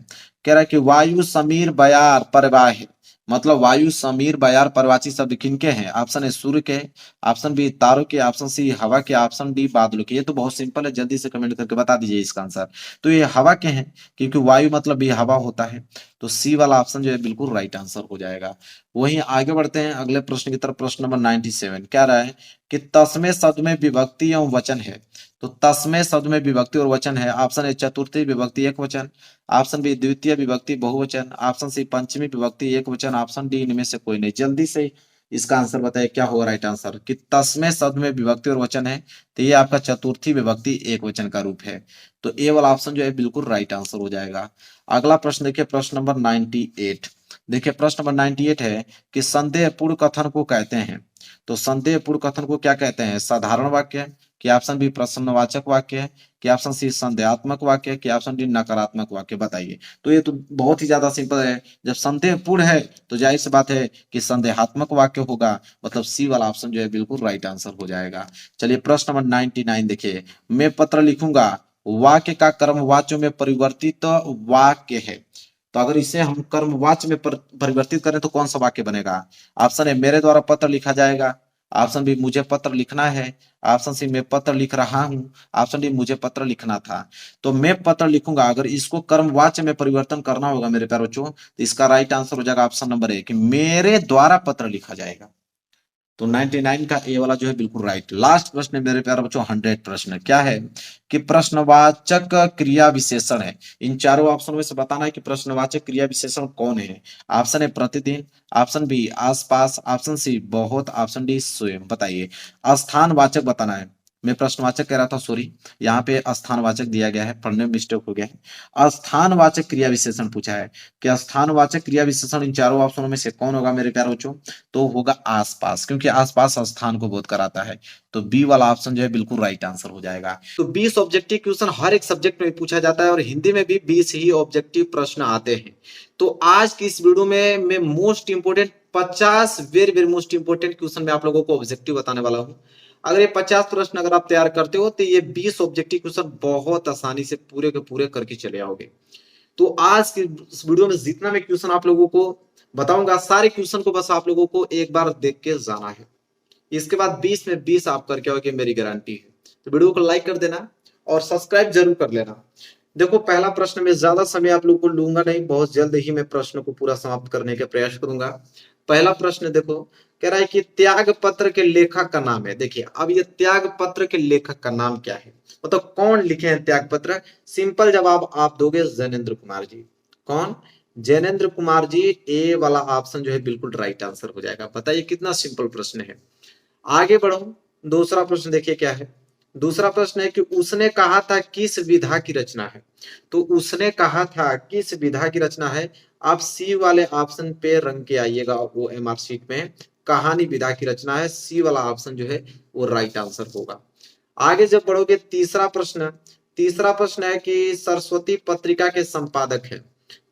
कह रहा है कि वायु समीर बयार परवाह, मतलब वायु समीर बयार परवाची शब्द किनके हैं? ऑप्शन ए सूर्य के, ऑप्शन बी तारों के, ऑप्शन सी हवा के, ऑप्शन डी बादलों के। ये तो बहुत सिंपल है, जल्दी से कमेंट करके बता दीजिए इसका आंसर। तो ये हवा के हैं, क्योंकि वायु मतलब ये हवा होता है। तो सी वाला ऑप्शन जो है बिल्कुल राइट आंसर हो जाएगा। वहीं आगे बढ़ते हैं अगले प्रश्न की तरफ, प्रश्न नंबर 97। क्या रहा है कि तस्में शब्द में विभक्ति एवं वचन है। तो तस्में शब्द में विभक्ति और वचन है। ऑप्शन ए चतुर्थी विभक्ति एक वचन, ऑप्शन बी द्वितीय विभक्ति बहुवचन, ऑप्शन सी पंचमी विभक्ति एक वचन, ऑप्शन डी इनमें से कोई नहीं। जल्दी से इसका आंसर बताइए क्या होगा राइट आंसर? कि तस्में शब्द में विभक्ति और वचन है, तो ये आपका चतुर्थी विभक्ति एक वचन का रूप है। तो ए वाला ऑप्शन जो है बिल्कुल राइट आंसर हो जाएगा। अगला प्रश्न देखिए, प्रश्न नंबर 98। देखिए प्रश्न नंबर 98 है कि संदेहपूर्ण कथन को कहते हैं। तो संदेहपूर्ण कथन को क्या कहते हैं? साधारण वाक्य, कि ऑप्शन बी प्रश्नवाचक वाक्य, कि ऑप्शन सी संदेहात्मक वाक्य, कि ऑप्शन डी नकारात्मक वाक्य। बताइए। तो ये तो बहुत ही ज्यादा सिंपल है, जब संदेहपूर्ण है तो जाहिर सी बात है कि संदेहात्मक वाक्य होगा, मतलब सी वाला ऑप्शन जो है बिल्कुल राइट आंसर हो जाएगा। चलिए प्रश्न नंबर 99 देखिए, मैं पत्र लिखूंगा, वाक्य का क्रम वाच्यों में परिवर्तित वाक्य है। तो अगर इसे हम कर्मवाच्य में परिवर्तित करें तो कौन सा वाक्य बनेगा? ऑप्शन ए, मेरे द्वारा पत्र लिखा जाएगा। ऑप्शन बी, मुझे पत्र लिखना है। ऑप्शन सी, मैं पत्र लिख रहा हूं। ऑप्शन डी, मुझे पत्र लिखना था। तो मैं पत्र लिखूंगा, अगर इसको कर्मवाच्य में परिवर्तन करना होगा मेरे प्यारे बच्चों, तो इसका राइट आंसर हो जाएगा ऑप्शन नंबर ए, कि मेरे द्वारा पत्र लिखा जाएगा। तो 99 का ए वाला जो है बिल्कुल राइट। लास्ट प्रश्न है मेरे प्यारे बच्चों, 100 प्रश्न क्या है कि प्रश्नवाचक क्रिया विशेषण है। इन चारों ऑप्शन में से बताना है कि प्रश्नवाचक क्रिया विशेषण कौन है। ऑप्शन है प्रतिदिन, ऑप्शन बी आसपास, ऑप्शन सी बहुत, ऑप्शन डी स्वयं। बताइए। स्थानवाचक बताना है। मैं प्रश्नवाचक कह रहा था, सॉरी, यहाँ पे स्थानवाचक दिया गया है, पढ़ने में मिस्टेक हो गया है। स्थानवाचक क्रिया विशेषण पूछा है कि स्थानवाचक क्रिया विशेषण इन चारों ऑप्शनों में से कौन होगा मेरे प्यारे बच्चों? तो होगा आसपास, क्योंकि आसपास स्थान को बोध कराता है। तो बी वाला ऑप्शन जो है बिल्कुल राइट आंसर हो जाएगा। तो 20 ऑब्जेक्टिव क्वेश्चन हर एक सब्जेक्ट में पूछा जाता है और हिंदी में भी 20 ही ऑब्जेक्टिव प्रश्न आते हैं। तो आज की इस वीडियो में मैं most important 50 very very most important question में आप लोगों को ऑब्जेक्टिव बताने वाला हूं। अगर ये 50 प्रश्न अगर आप तैयार करते हो तो ये 20 ऑब्जेक्टिव क्वेश्चन बहुत आसानी से पूरे के पूरे करके चले आओगे। तो आज की इस वीडियो में जितना मैं क्वेश्चन आप लोगों को बताऊंगा, सारे क्वेश्चन को बस आप लोगों को एक बार देख के जाना है। इसके बाद 20 में 20 आप करके आओगे, मेरी गारंटी है। तो वीडियो को लाइक कर देना और सब्सक्राइब जरूर कर लेना। देखो, पहला प्रश्न में ज्यादा समय आप लोगों को लूंगा नहीं, बहुत जल्द ही मैं प्रश्न को पूरा समाप्त करने का प्रयास करूंगा। पहला प्रश्न देखो, कह रहा है कि त्याग पत्र के लेखक का नाम है। देखिए, अब ये त्याग पत्र के लेखक का नाम क्या है, मतलब कौन लिखे हैं त्याग पत्र? सिंपल जवाब आप दोगे जैनेन्द्र कुमार जी। कौन? जैनेन्द्र कुमार जी। ए वाला ऑप्शन जो है बिल्कुल राइट आंसर हो जाएगा। बताइए कितना सिंपल प्रश्न है। आगे बढ़ो, दूसरा प्रश्न देखिए क्या है। दूसरा प्रश्न है कि उसने कहा था किस विधा की रचना है। तो उसने कहा था किस विधा की रचना है। आप सी वाले ऑप्शन पे रंग के आइएगा, वो एमआर शीट में कहानी विधा की रचना है। सी वाला ऑप्शन जो है वो राइट आंसर होगा। आगे जब बढ़ोगे, तीसरा प्रश्न है कि सरस्वती पत्रिका के संपादक है।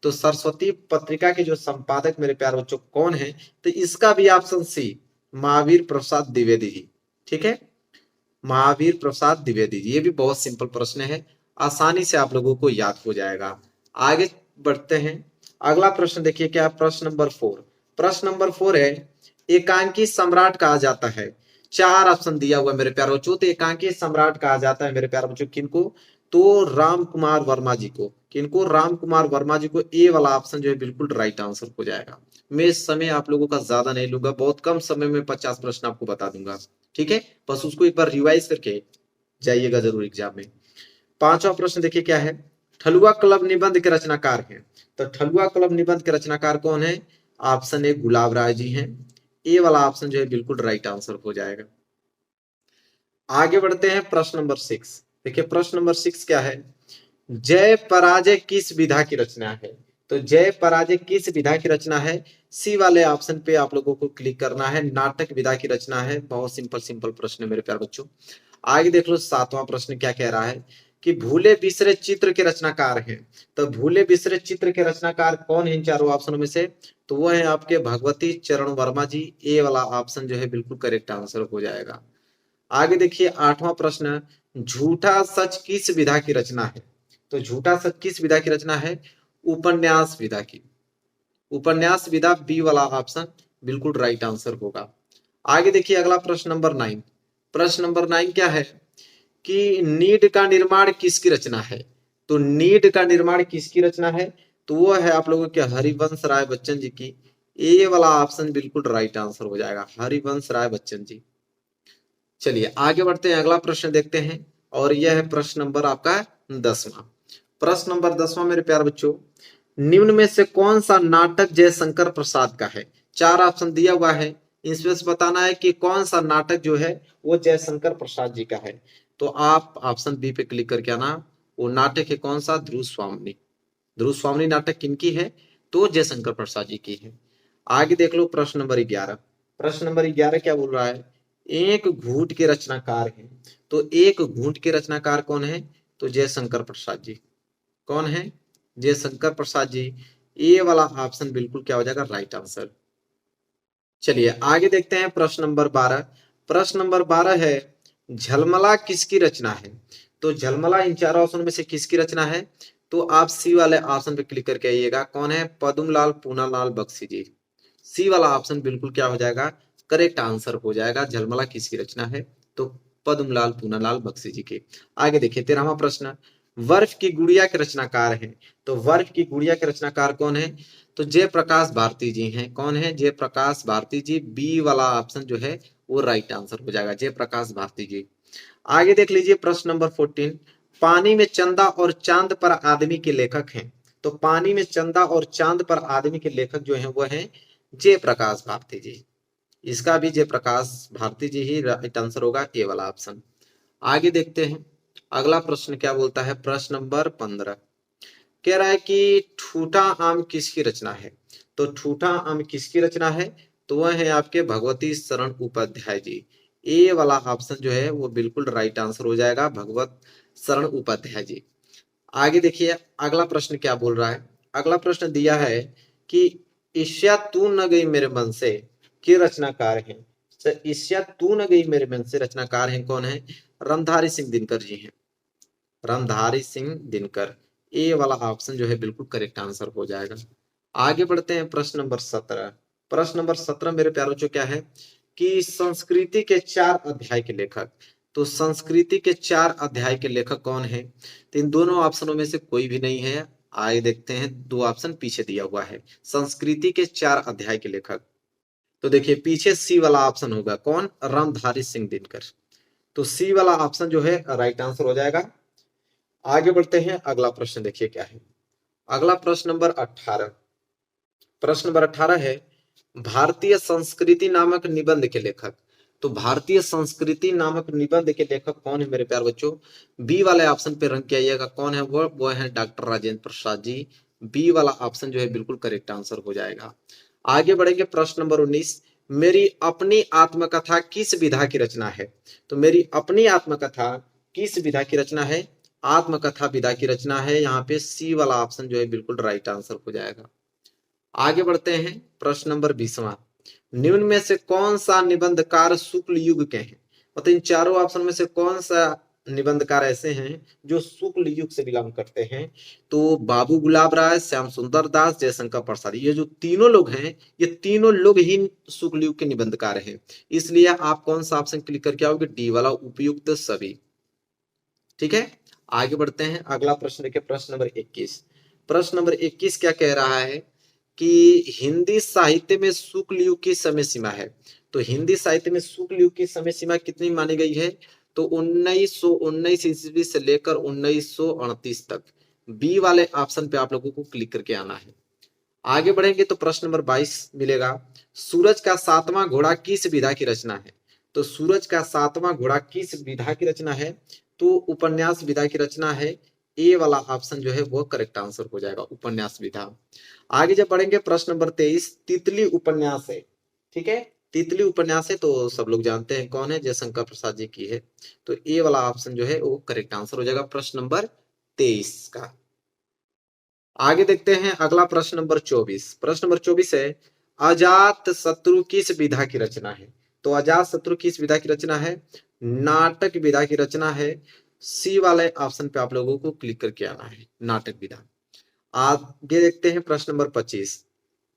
तो सरस्वती पत्रिका के जो संपादक मेरे प्यारे बच्चों कौन है? तो इसका भी ऑप्शन सी, महावीर प्रसाद द्विवेदी जी। ठीक है, महावीर प्रसाद द्विवेदी जी। ये भी बहुत सिंपल प्रश्न है, आसानी से आप लोगों को याद हो जाएगा। आगे बढ़ते हैं, अगला प्रश्न देखिए क्या, प्रश्न नंबर 4। प्रश्न नंबर 4 है, एकांकी सम्राट कहा जाता है। 4 ऑप्शन दिया हुआ मेरे प्यारे बच्चों। तो एकांकी सम्राट कहा जाता है मेरे प्यारे बच्चों किनको? तो राम कुमार वर्मा जी को। किनको? राम कुमार वर्मा जी को। ए वाला ऑप्शन जो है बिल्कुल राइट आंसर हो जाएगा। मैं समय आप लोगों का ज्यादा नहीं लूंगा, बहुत कम समय में 50 प्रश्न आपको बता दूंगा। ठीक है, बस उसको एक बार रिवाइज करके जाइएगा जरूर एग्जाम में। पांचवा प्रश्न देखिए क्या है, ठलुआ क्लब निबंध के रचनाकार हैं। तो ठलुआ क्लब निबंध के रचनाकार कौन है? ऑप्शन ए, गुलाब राय जी हैं। ए वाला ऑप्शन जो है बिल्कुल राइट आंसर हो जाएगा। आगे बढ़ते हैं, प्रश्न नंबर 6। देखिए प्रश्न नंबर 6 क्या है, जय पराजय किस विधा की रचना है। तो जय पराजय किस विधा की रचना है? सी वाले ऑप्शन पे आप लोगों को क्लिक करना है, नाटक विधा की रचना है। बहुत सिंपल प्रश्न है मेरे प्यारे बच्चों। आगे देख लो, 7वां प्रश्न क्या कह रहा है कि भूले बिसरे चित्र के रचनाकार हैं। तो भूले बिसरे चित्र के रचनाकार कौन है इन चारों ऑप्शनों में से? तो वो है आपके भगवती चरण वर्मा जी। ए वाला ऑप्शन जो है बिल्कुल करेक्ट आंसर हो जाएगा। आगे देखिए 8वां प्रश्न, झूठा सच किस विधा की रचना है। तो झूठा सच किस विधा की रचना है? उपन्यास विधा की। उपन्यास विधा, बी वाला ऑप्शन बिल्कुल राइट आंसर होगा। आगे देखिए अगला प्रश्न नंबर 9। प्रश्न नंबर 9 क्या है कि नीड का निर्माण किसकी रचना है। तो नीड का निर्माण किसकी रचना है? तो वो है आप लोगों के हरिवंश राय बच्चन जी की। ए वाला ऑप्शन बिल्कुल राइट आंसर हो जाएगा, हरिवंश राय बच्चन जी। चलिए आगे बढ़ते हैं, अगला प्रश्न देखते हैं और यह है प्रश्न नंबर आपका 10वां। प्रश्न नंबर 10वां मेरे प्यारे बच्चों, निम्न में से कौन सा नाटक जयशंकर प्रसाद का है। 4 ऑप्शन दिया हुआ है, इसमें से बताना है कि कौन सा नाटक जो है वो जयशंकर प्रसाद जी का है। तो आप ऑप्शन बी पे क्लिक करके आना, वो नाटक है कौन सा? ध्रुव स्वामिनी। ध्रुव स्वामिनी नाटक किनकी है? तो जयशंकर प्रसाद जी की है। आगे देख लो प्रश्न नंबर 11। प्रश्न नंबर 11 क्या बोल रहा है, एक घूंट के रचनाकार हैं। तो एक घूंट के रचनाकार कौन है? तो जयशंकर प्रसाद जी। कौन है? जयशंकर प्रसाद जी। ए वाला ऑप्शन बिल्कुल क्या हो जाएगा? Right answer. चलिए आगे देखते हैं प्रश्न नंबर 12। प्रश्न नंबर 12 है, झलमला किसकी रचना है। तो झलमला इन चारों ऑप्शन में से किसकी रचना है? तो आप सी वाले ऑप्शन पे क्लिक करके आइएगा। कौन है? पद्मलाल पूनालाल बख्शी जी। सी वाला ऑप्शन बिल्कुल क्या हो जाएगा? करेक्ट आंसर हो जाएगा। झलमला किसकी रचना है? तो पद्मलाल पूनालाल बख्शी जी के। आगे देखिए 13वां प्रश्न, वर्फ की गुड़िया के रचनाकार हैं। तो वर्फ की गुड़िया के रचनाकार कौन है? तो जयप्रकाश भारती जी हैं। कौन है? जयप्रकाश भारती जी। बी वाला ऑप्शन जो है वो राइट आंसर हो जाएगा, जयप्रकाश भारती जी। आगे देख लीजिए प्रश्न नंबर 14, पानी में चंदा और चांद पर आदमी के लेखक हैं। तो पानी में चंदा और चांद पर आदमी के लेखक जो हैं वो हैं जयप्रकाश भारती जी। इसका भी जयप्रकाश भारती जी ही राइट आंसर होगा, ए वाला ऑप्शन। आगे देखते हैं अगला प्रश्न क्या बोलता है। प्रश्न नंबर 15 कह रहा है कि ठूठा आम किसकी रचना है। तो ठूठा आम किसकी रचना है? तो वह है आपके भगवती शरण उपाध्याय जी। ए वाला ऑप्शन जो है वो बिल्कुल राइट आंसर हो जाएगा, भगवत शरण उपाध्याय जी। आगे देखिए अगला प्रश्न क्या बोल रहा है। अगला प्रश्न दिया है कि ईर्ष्या तू न गई मेरे मन से के रचनाकार हैं। तो ईर्ष्या तू न गई मेरे मन से रचनाकार हैं कौन है? रामधारी सिंह दिनकर जी हैं। रामधारी सिंह दिनकर। ए वाला ऑप्शन जो है बिल्कुल करेक्ट आंसर हो जाएगा। आगे बढ़ते हैं प्रश्न नंबर 17। प्रश्न नंबर 17 मेरे प्यारों जो क्या है कि संस्कृति के 4 अध्याय के लेखक। तो संस्कृति के 4 अध्याय के लेखक कौन है? तो इन दोनों ऑप्शनों में से कोई भी नहीं है। आगे देखते हैं, 2 ऑप्शन पीछे दिया हुआ है संस्कृति के 4 अध्याय के लेखक। तो देखिए पीछे सी वाला ऑप्शन होगा, कौन? रामधारी सिंह दिनकर। तो सी वाला ऑप्शन जो है राइट आंसर हो जाएगा। आगे बढ़ते हैं अगला प्रश्न देखिए क्या है। अगला प्रश्न नंबर 18। प्रश्न नंबर 18 है भारतीय संस्कृति नामक निबंध के लेखक। तो भारतीय संस्कृति नामक निबंध के लेखक कौन है मेरे प्यारे बच्चों? बी वाले ऑप्शन पे रंग किया जाएगा। कौन है वो है डॉक्टर राजेंद्र प्रसाद जी। बी वाला ऑप्शन जो है बिल्कुल करेक्ट आंसर हो जाएगा। आगे बढ़ेंगे प्रश्न नंबर 19, मेरी अपनी आत्मकथा किस विधा की रचना है? तो मेरी अपनी आत्मकथा किस विधा की रचना है? आत्मकथा विधा की रचना है। यहाँ पे सी वाला ऑप्शन जो है बिल्कुल राइट आंसर हो जाएगा। आगे बढ़ते हैं प्रश्न नंबर 20वां, निम्न में से कौन सा निबंधकार शुक्ल युग के हैं? मतलब इन चारों ऑप्शन में से कौन सा निबंधकार ऐसे हैं जो शुक्ल युग से बिलोंग करते हैं? तो बाबू गुलाब राय, श्याम सुंदर दास, जयशंकर प्रसाद, ये जो तीनों लोग हैं ये तीनों लोग ही शुक्ल युग के निबंधकार हैं। इसलिए आप कौन सा ऑप्शन क्लिक करके आओगे? डी वाला, उपयुक्त सभी। ठीक है, आगे बढ़ते हैं अगला प्रश्न देखिए प्रश्न नंबर 21। प्रश्न नंबर 21 क्या कह रहा है कि हिंदी साहित्य में शुक्ल युग की समय सीमा है। तो हिंदी साहित्य में शुक्ल युग की समय सीमा कितनी मानी गई है? तो 1919 ईस्वी से लेकर 1938 तक। बी वाले ऑप्शन पे आप लोगों को क्लिक करके आना है। आगे बढ़ेंगे तो प्रश्न नंबर 22 मिलेगा, सूरज का 7वां घोड़ा किस विधा की रचना है? तो सूरज का 7वां घोड़ा किस विधा की रचना है? तो उपन्यास विधा की रचना है। ए वाला ऑप्शन जो है वो करेक्ट आंसर हो जाएगा, उपन्यास विधा। आगे जब बढ़ेंगे प्रश्न नंबर 23, तितली उपन्यास है। ठीक है, तितली उपन्यास है तो सब लोग जानते हैं कौन है, जयशंकर प्रसाद जी की है। तो ए वाला ऑप्शन जो है वो करेक्ट आंसर हो जाएगा प्रश्न नंबर 23 का। आगे देखते हैं अगला प्रश्न नंबर 24। प्रश्न नंबर 24 है अजात शत्रु किस विधा की रचना है? तो अजात शत्रु किस विधा की रचना है? नाटक विधा की रचना है। सी वाले ऑप्शन पे आप लोगों को क्लिक करके आना है, नाटक विधा। आगे देखते हैं प्रश्न नंबर 25,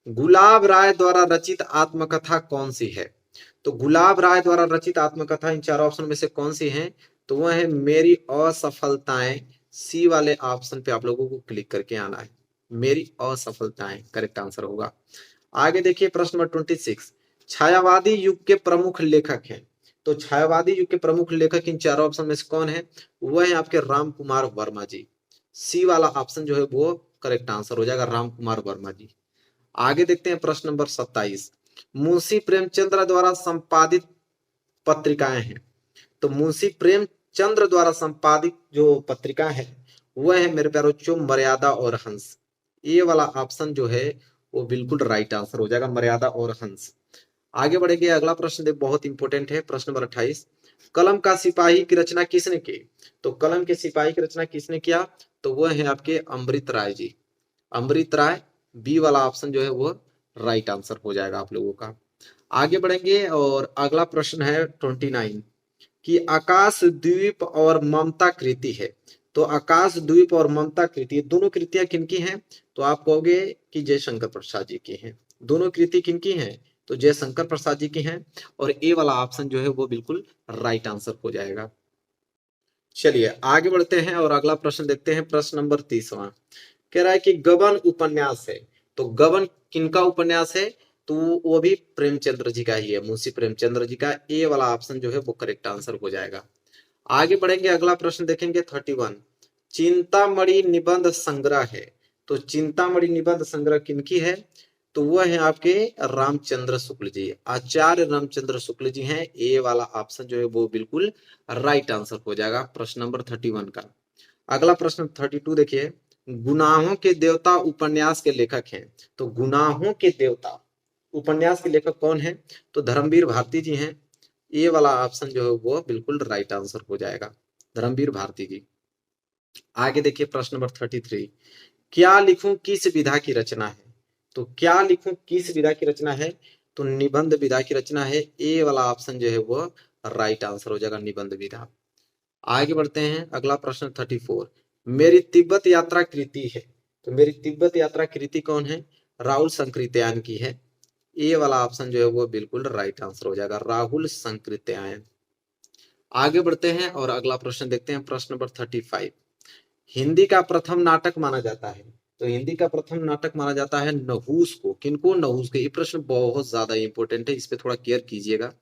गुलाब राय द्वारा रचित आत्मकथा कौन सी है? तो गुलाब राय द्वारा रचित आत्मकथा इन चारों ऑप्शन में से कौन सी है? तो वह है मेरी असफलताएं। सी वाले ऑप्शन पे आप लोगों को क्लिक करके आना है, मेरी असफलताएं करेक्ट आंसर होगा। आगे देखिए प्रश्न नंबर 26, छायावादी युग के प्रमुख लेखक हैं। तो छायावादी युग के प्रमुख लेखक इन चारों ऑप्शन में से कौन है? वह है आपके राम कुमार वर्मा जी। सी वाला ऑप्शन जो है वो करेक्ट आंसर हो जाएगा, राम कुमार वर्मा जी। आगे देखते हैं प्रश्न नंबर 27, मुंशी प्रेमचंद्र द्वारा संपादित पत्रिकाएं हैं। तो मुंशी प्रेमचंद्र द्वारा संपादित जो पत्रिका है वह है मेरे प्यारो बच्चों मर्यादा और हंस। ये वाला ऑप्शन जो है वो बिल्कुल राइट आंसर हो जाएगा, मर्यादा और हंस। आगे बढ़ेंगे अगला प्रश्न बहुत इंपॉर्टेंट है, प्रश्न नंबर 28, कलम का सिपाही की रचना किसने की? तो कलम के सिपाही की रचना किसने किया? तो वह है आपके अमृत राय जी, अमृत राय। बी वाला ऑप्शन जो है वो राइट आंसर हो जाएगा आप लोगों का। आगे बढ़ेंगे और अगला प्रश्न है 29 कि आकाश द्वीप और ममता कृति है। तो आकाश द्वीप और ममता कृति, ये दोनों कृतियां किनकी हैं? तो आप कहोगे कि जयशंकर प्रसाद जी की हैं। दोनों कृति किनकी हैं? तो जयशंकर प्रसाद जी की हैं। और ए वाला ऑप्शन जो है वो बिल्कुल राइट आंसर हो जाएगा। चलिए आगे बढ़ते हैं और अगला प्रश्न देखते हैं। प्रश्न नंबर 30वां कह रहा है कि गबन उपन्यास है। तो गबन किनका उपन्यास है? तो वो भी प्रेमचंद्र जी का ही है, मुंशी प्रेमचंद्र जी का। ए वाला ऑप्शन जो है वो करेक्ट आंसर हो जाएगा। आगे बढ़ेंगे, अगला प्रश्न देखेंगे 31। चिंतामणि निबंध संग्रह है। तो चिंतामणि निबंध संग्रह किनकी है? तो वह है आपके रामचंद्र शुक्ल जी, आचार्य रामचंद्र शुक्ल जी हैं। ए वाला ऑप्शन जो है वो बिल्कुल राइट आंसर हो जाएगा प्रश्न नंबर 31 का। अगला प्रश्न 32 देखिए, गुनाहों के देवता उपन्यास के लेखक हैं। तो गुनाहों के देवता उपन्यास के लेखक कौन है? तो धर्मवीर भारती जी हैं। ये वाला ऑप्शन जो है वो बिल्कुल राइट आंसर हो जाएगा, धर्मवीर भारती जी। आगे देखिए प्रश्न नंबर 33, क्या लिखूं किस विधा की रचना है? तो क्या लिखूं किस विधा की रचना है? तो निबंध विधा की रचना है। ए वाला ऑप्शन जो है वो राइट आंसर हो जाएगा, निबंध विधा। आगे बढ़ते हैं, अगला प्रश्न 34, मेरी तिब्बत यात्रा कृति है। तो मेरी तिब्बत यात्रा कृति कौन है? राहुल संकृत्यायन की है। ए वाला ऑप्शन जो है वो बिल्कुल राइट आंसर हो जाएगा, राहुल संकृत्यायन। आगे बढ़ते हैं और अगला प्रश्न देखते हैं, प्रश्न नंबर 35, हिंदी का प्रथम नाटक माना जाता है। तो हिंदी का प्रथम नाटक माना जाता है नहुस को। किनको? नहुस को। ये प्रश्न बहुत ज्यादा इंपॉर्टेंट है, इस पे थोड़ा केयर कीजिएगा,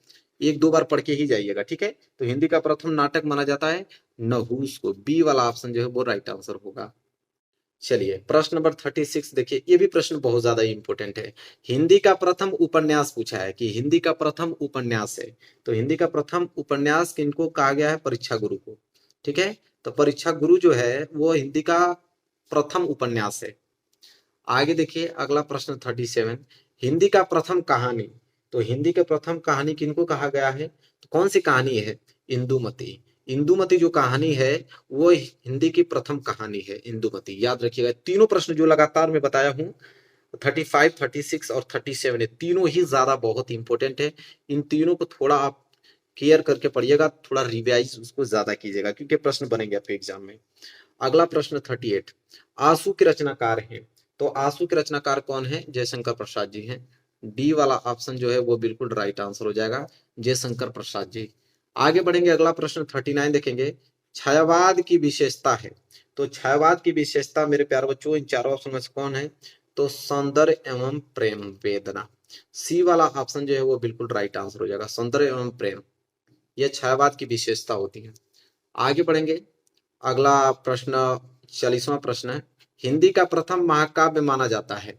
एक दो बार पढ़ के ही जाइएगा, ठीक है। तो हिंदी का प्रथम नाटक माना जाता है नहुस को। बी वाला ऑप्शन जो है वो राइट आंसर होगा। चलिए प्रश्न नंबर 36 देखिए, ये भी प्रश्न बहुत ज्यादा इंपॉर्टेंट है। हिंदी का प्रथम उपन्यास पूछा है कि हिंदी का प्रथम उपन्यास है। तो हिंदी का प्रथम उपन्यास किनको कहा गया है? परीक्षा गुरु को, ठीक है। तो परीक्षा गुरु जो है वो हिंदी का प्रथम उपन्यास है। आगे देखिए अगला प्रश्न 37, हिंदी का प्रथम कहानी। तो हिंदी के प्रथम कहानी किनको कहा गया है? तो कौन सी कहानी है? इंदुमती। इंदुमती जो कहानी है वो हिंदी की प्रथम कहानी है, इंदुमती। याद रखिएगा, तीनों प्रश्न जो लगातार मैं बताया हूं 35, 36 और 37, ये तीनों ही ज्यादा बहुत इंपॉर्टेंट है। इन तीनों को थोड़ा आप केयर करके पढ़िएगा, थोड़ा रिवाइज उसको ज्यादा कीजिएगा, क्योंकि प्रश्न बनेंगे आपके एग्जाम में। अगला प्रश्न 38, आंसू के रचनाकार हैं। तो आंसू के रचनाकार कौन है? जयशंकर प्रसाद जी हैं। डी वाला ऑप्शन जो है वो बिल्कुल राइट आंसर हो जाएगा, जयशंकर प्रसाद जी। आगे बढ़ेंगे, अगला प्रश्न 39 देखेंगे, छायावाद की विशेषता है। तो छायावाद की विशेषता मेरे प्यारे बच्चों इन चारों ऑप्शन में से कौन है? तो सौंदर्य एवं प्रेम वेदना। सी वाला ऑप्शन जो है वो बिल्कुल राइट आंसर हो जाएगा, सौंदर्य एवं प्रेम, यह छायावाद की विशेषता होती है। आगे बढ़ेंगे, अगला प्रश्न 40वां प्रश्न है, हिंदी का प्रथम महाकाव्य माना जाता है।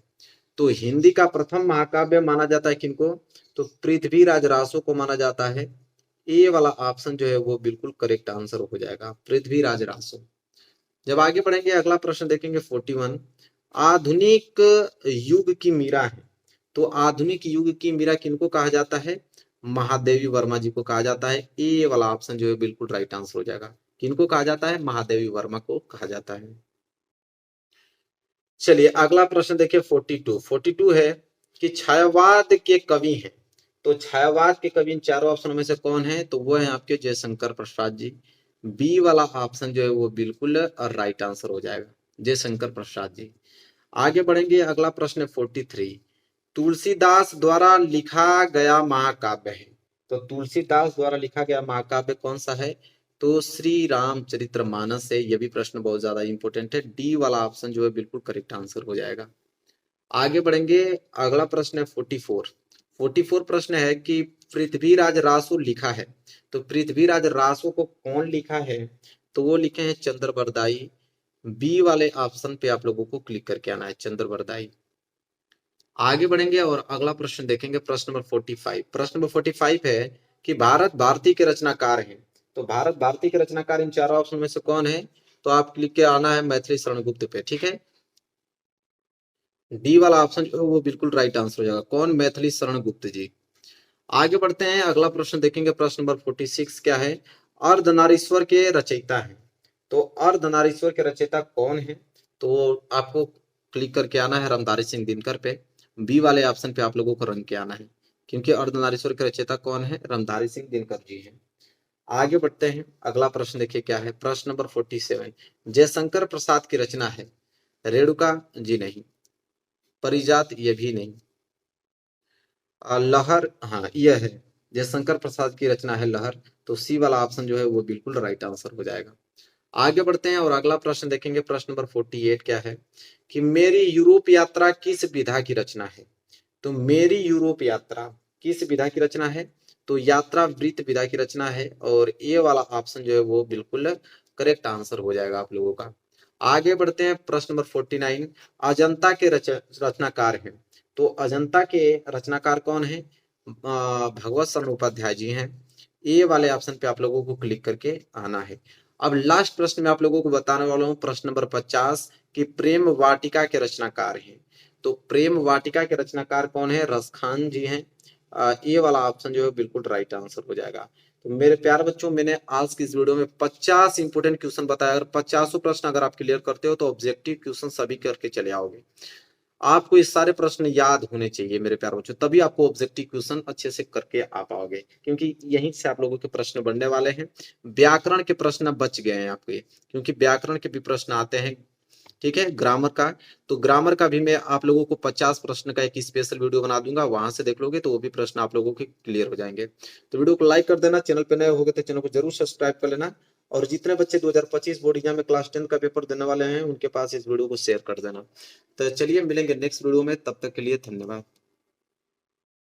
तो हिंदी का प्रथम महाकाव्य माना जाता है किनको? तो पृथ्वीराज रासो को माना जाता है। ए वाला ऑप्शन जो है वो बिल्कुल करेक्ट आंसर हो जाएगा, पृथ्वीराज रासो। जब आगे बढ़ेंगे अगला प्रश्न देखेंगे 41, आधुनिक युग की मीरा है। तो आधुनिक युग की मीरा किनको कहा जाता है? महादेवी वर्मा जी को कहा जाता है। ए वाला ऑप्शन जो है बिल्कुल राइट आंसर हो जाएगा, किनको कहा जाता है? महादेवी वर्मा को कहा जाता है। चलिए अगला प्रश्न देखिए 42 है कि छायावाद के कवि हैं। तो छायावाद के कवि इन चारों ऑप्शनों में से कौन है? तो वो है आपके जयशंकर प्रसाद जी। बी वाला ऑप्शन जो है वो बिल्कुल राइट आंसर हो जाएगा, जयशंकर प्रसाद जी। आगे बढ़ेंगे, अगला प्रश्न 43, तुलसीदास द्वारा लिखा गया महाकाव्य है। तो तुलसीदास द्वारा लिखा गया महाकाव्य कौन सा है? तो श्री रामचरितमानस है। यह भी प्रश्न बहुत ज्यादा इंपॉर्टेंट है, डी वाला ऑप्शन जो है बिल्कुल करेक्ट आंसर हो जाएगा। आगे बढ़ेंगे, अगला प्रश्न है 44 प्रश्न है कि पृथ्वीराज रासो लिखा है। तो पृथ्वीराज रासो को कौन लिखा है? तो वो लिखे हैं चंद्रबरदाई। बी वाले ऑप्शन पे आप लोगों को क्लिक करके आना है, चंद्रबरदाई। आगे बढ़ेंगे और अगला प्रश्न देखेंगे, प्रश्न नंबर 45। प्रश्न नंबर 45 है कि भारत भारती के रचनाकार हैं। तो भारत भारती के रचनाकार इन चारों ऑप्शन में से कौन है? तो आप क्लिक के आना है मैथिली शरण गुप्त पे, ठीक है। डी वाला ऑप्शन जो है वो बिल्कुल राइट आंसर हो जाएगा, कौन? मैथिली शरण गुप्त जी। आगे बढ़ते हैं, अगला प्रश्न देखेंगे, प्रश्न नंबर 46 क्या है? अर्धनारीश्वर के रचयिता है। तो अर्धनारीश्वर के रचयिता कौन है? तो आपको क्लिक करके आना है रामधारी सिंह दिनकर पे। बी वाले ऑप्शन पे आप लोगों को रंग के आना है, क्योंकि अर्धनारीश्वर के रचयिता कौन है? रामधारी सिंह दिनकर जी हैं। आगे बढ़ते हैं, अगला प्रश्न देखिए क्या है। प्रश्न नंबर 47, जयशंकर प्रसाद की रचना है। रेणुका जी नहीं, परिजात ये भी नहीं, लहर हाँ यह है, जयशंकर प्रसाद की रचना है लहर, तो सी वाला ऑप्शन जो है वो बिल्कुल राइट आंसर हो जाएगा। आगे बढ़ते हैं और अगला प्रश्न देखेंगे। प्रश्न नंबर 48 क्या है कि मेरी यूरोप यात्रा किस विधा की रचना है। तो मेरी यूरोप यात्रा किस विधा की रचना है, तो यात्रा वृत्त विधा की रचना है, और ए वाला ऑप्शन जो है वो बिल्कुल करेक्ट आंसर हो जाएगा आप लोगों का। आगे बढ़ते हैं, प्रश्न नंबर 49, अजंता के रचनाकार हैं। तो अजंता के रचनाकार कौन है, भगवत शरण उपाध्याय जी हैं। ए वाले ऑप्शन पे आप लोगों को क्लिक करके आना है। अब लास्ट प्रश्न में आप लोगों को बताने वाला हूं, प्रश्न नंबर 50 कि प्रेम वाटिका के रचनाकार हैं। तो प्रेम वाटिका के रचनाकार कौन है, रसखान जी हैं। ये वाला ऑप्शन जो है बिल्कुल राइट आंसर हो जाएगा। तो मेरे प्यारे बच्चों, मैंने आज की इस वीडियो में 50 इंपोर्टेंट क्वेश्चन बताया। अगर 50 प्रश्न अगर आप क्लियर करते हो तो ऑब्जेक्टिव क्वेश्चन सभी करके चले आओगे। आपको ये सारे प्रश्न याद होने चाहिए मेरे प्यारे बच्चों, तभी आपको ऑब्जेक्टिव क्वेश्चन अच्छे से करके आ पाओगे, क्योंकि यहीं से आप लोगों के प्रश्न बनने वाले हैं। व्याकरण के प्रश्न बच गए हैं आपके, क्योंकि व्याकरण के भी प्रश्न आते हैं, ठीक है। ग्रामर का, तो ग्रामर का भी मैं आप लोगों को 50 प्रश्न का एक स्पेशल वीडियो बना दूंगा, वहां से देख लोगे तो वो भी प्रश्न आप लोगों के क्लियर हो जाएंगे। तो वीडियो को लाइक कर देना, चैनल पे नए होगे तो चैनल को जरूर सब्सक्राइब कर लेना, और जितने बच्चे 2025 बोर्ड एग्जाम में क्लास 10 का पेपर देने वाले हैं उनके पास इस वीडियो को शेयर कर देना। तो चलिए मिलेंगे नेक्स्ट वीडियो में, तब तक के लिए धन्यवाद।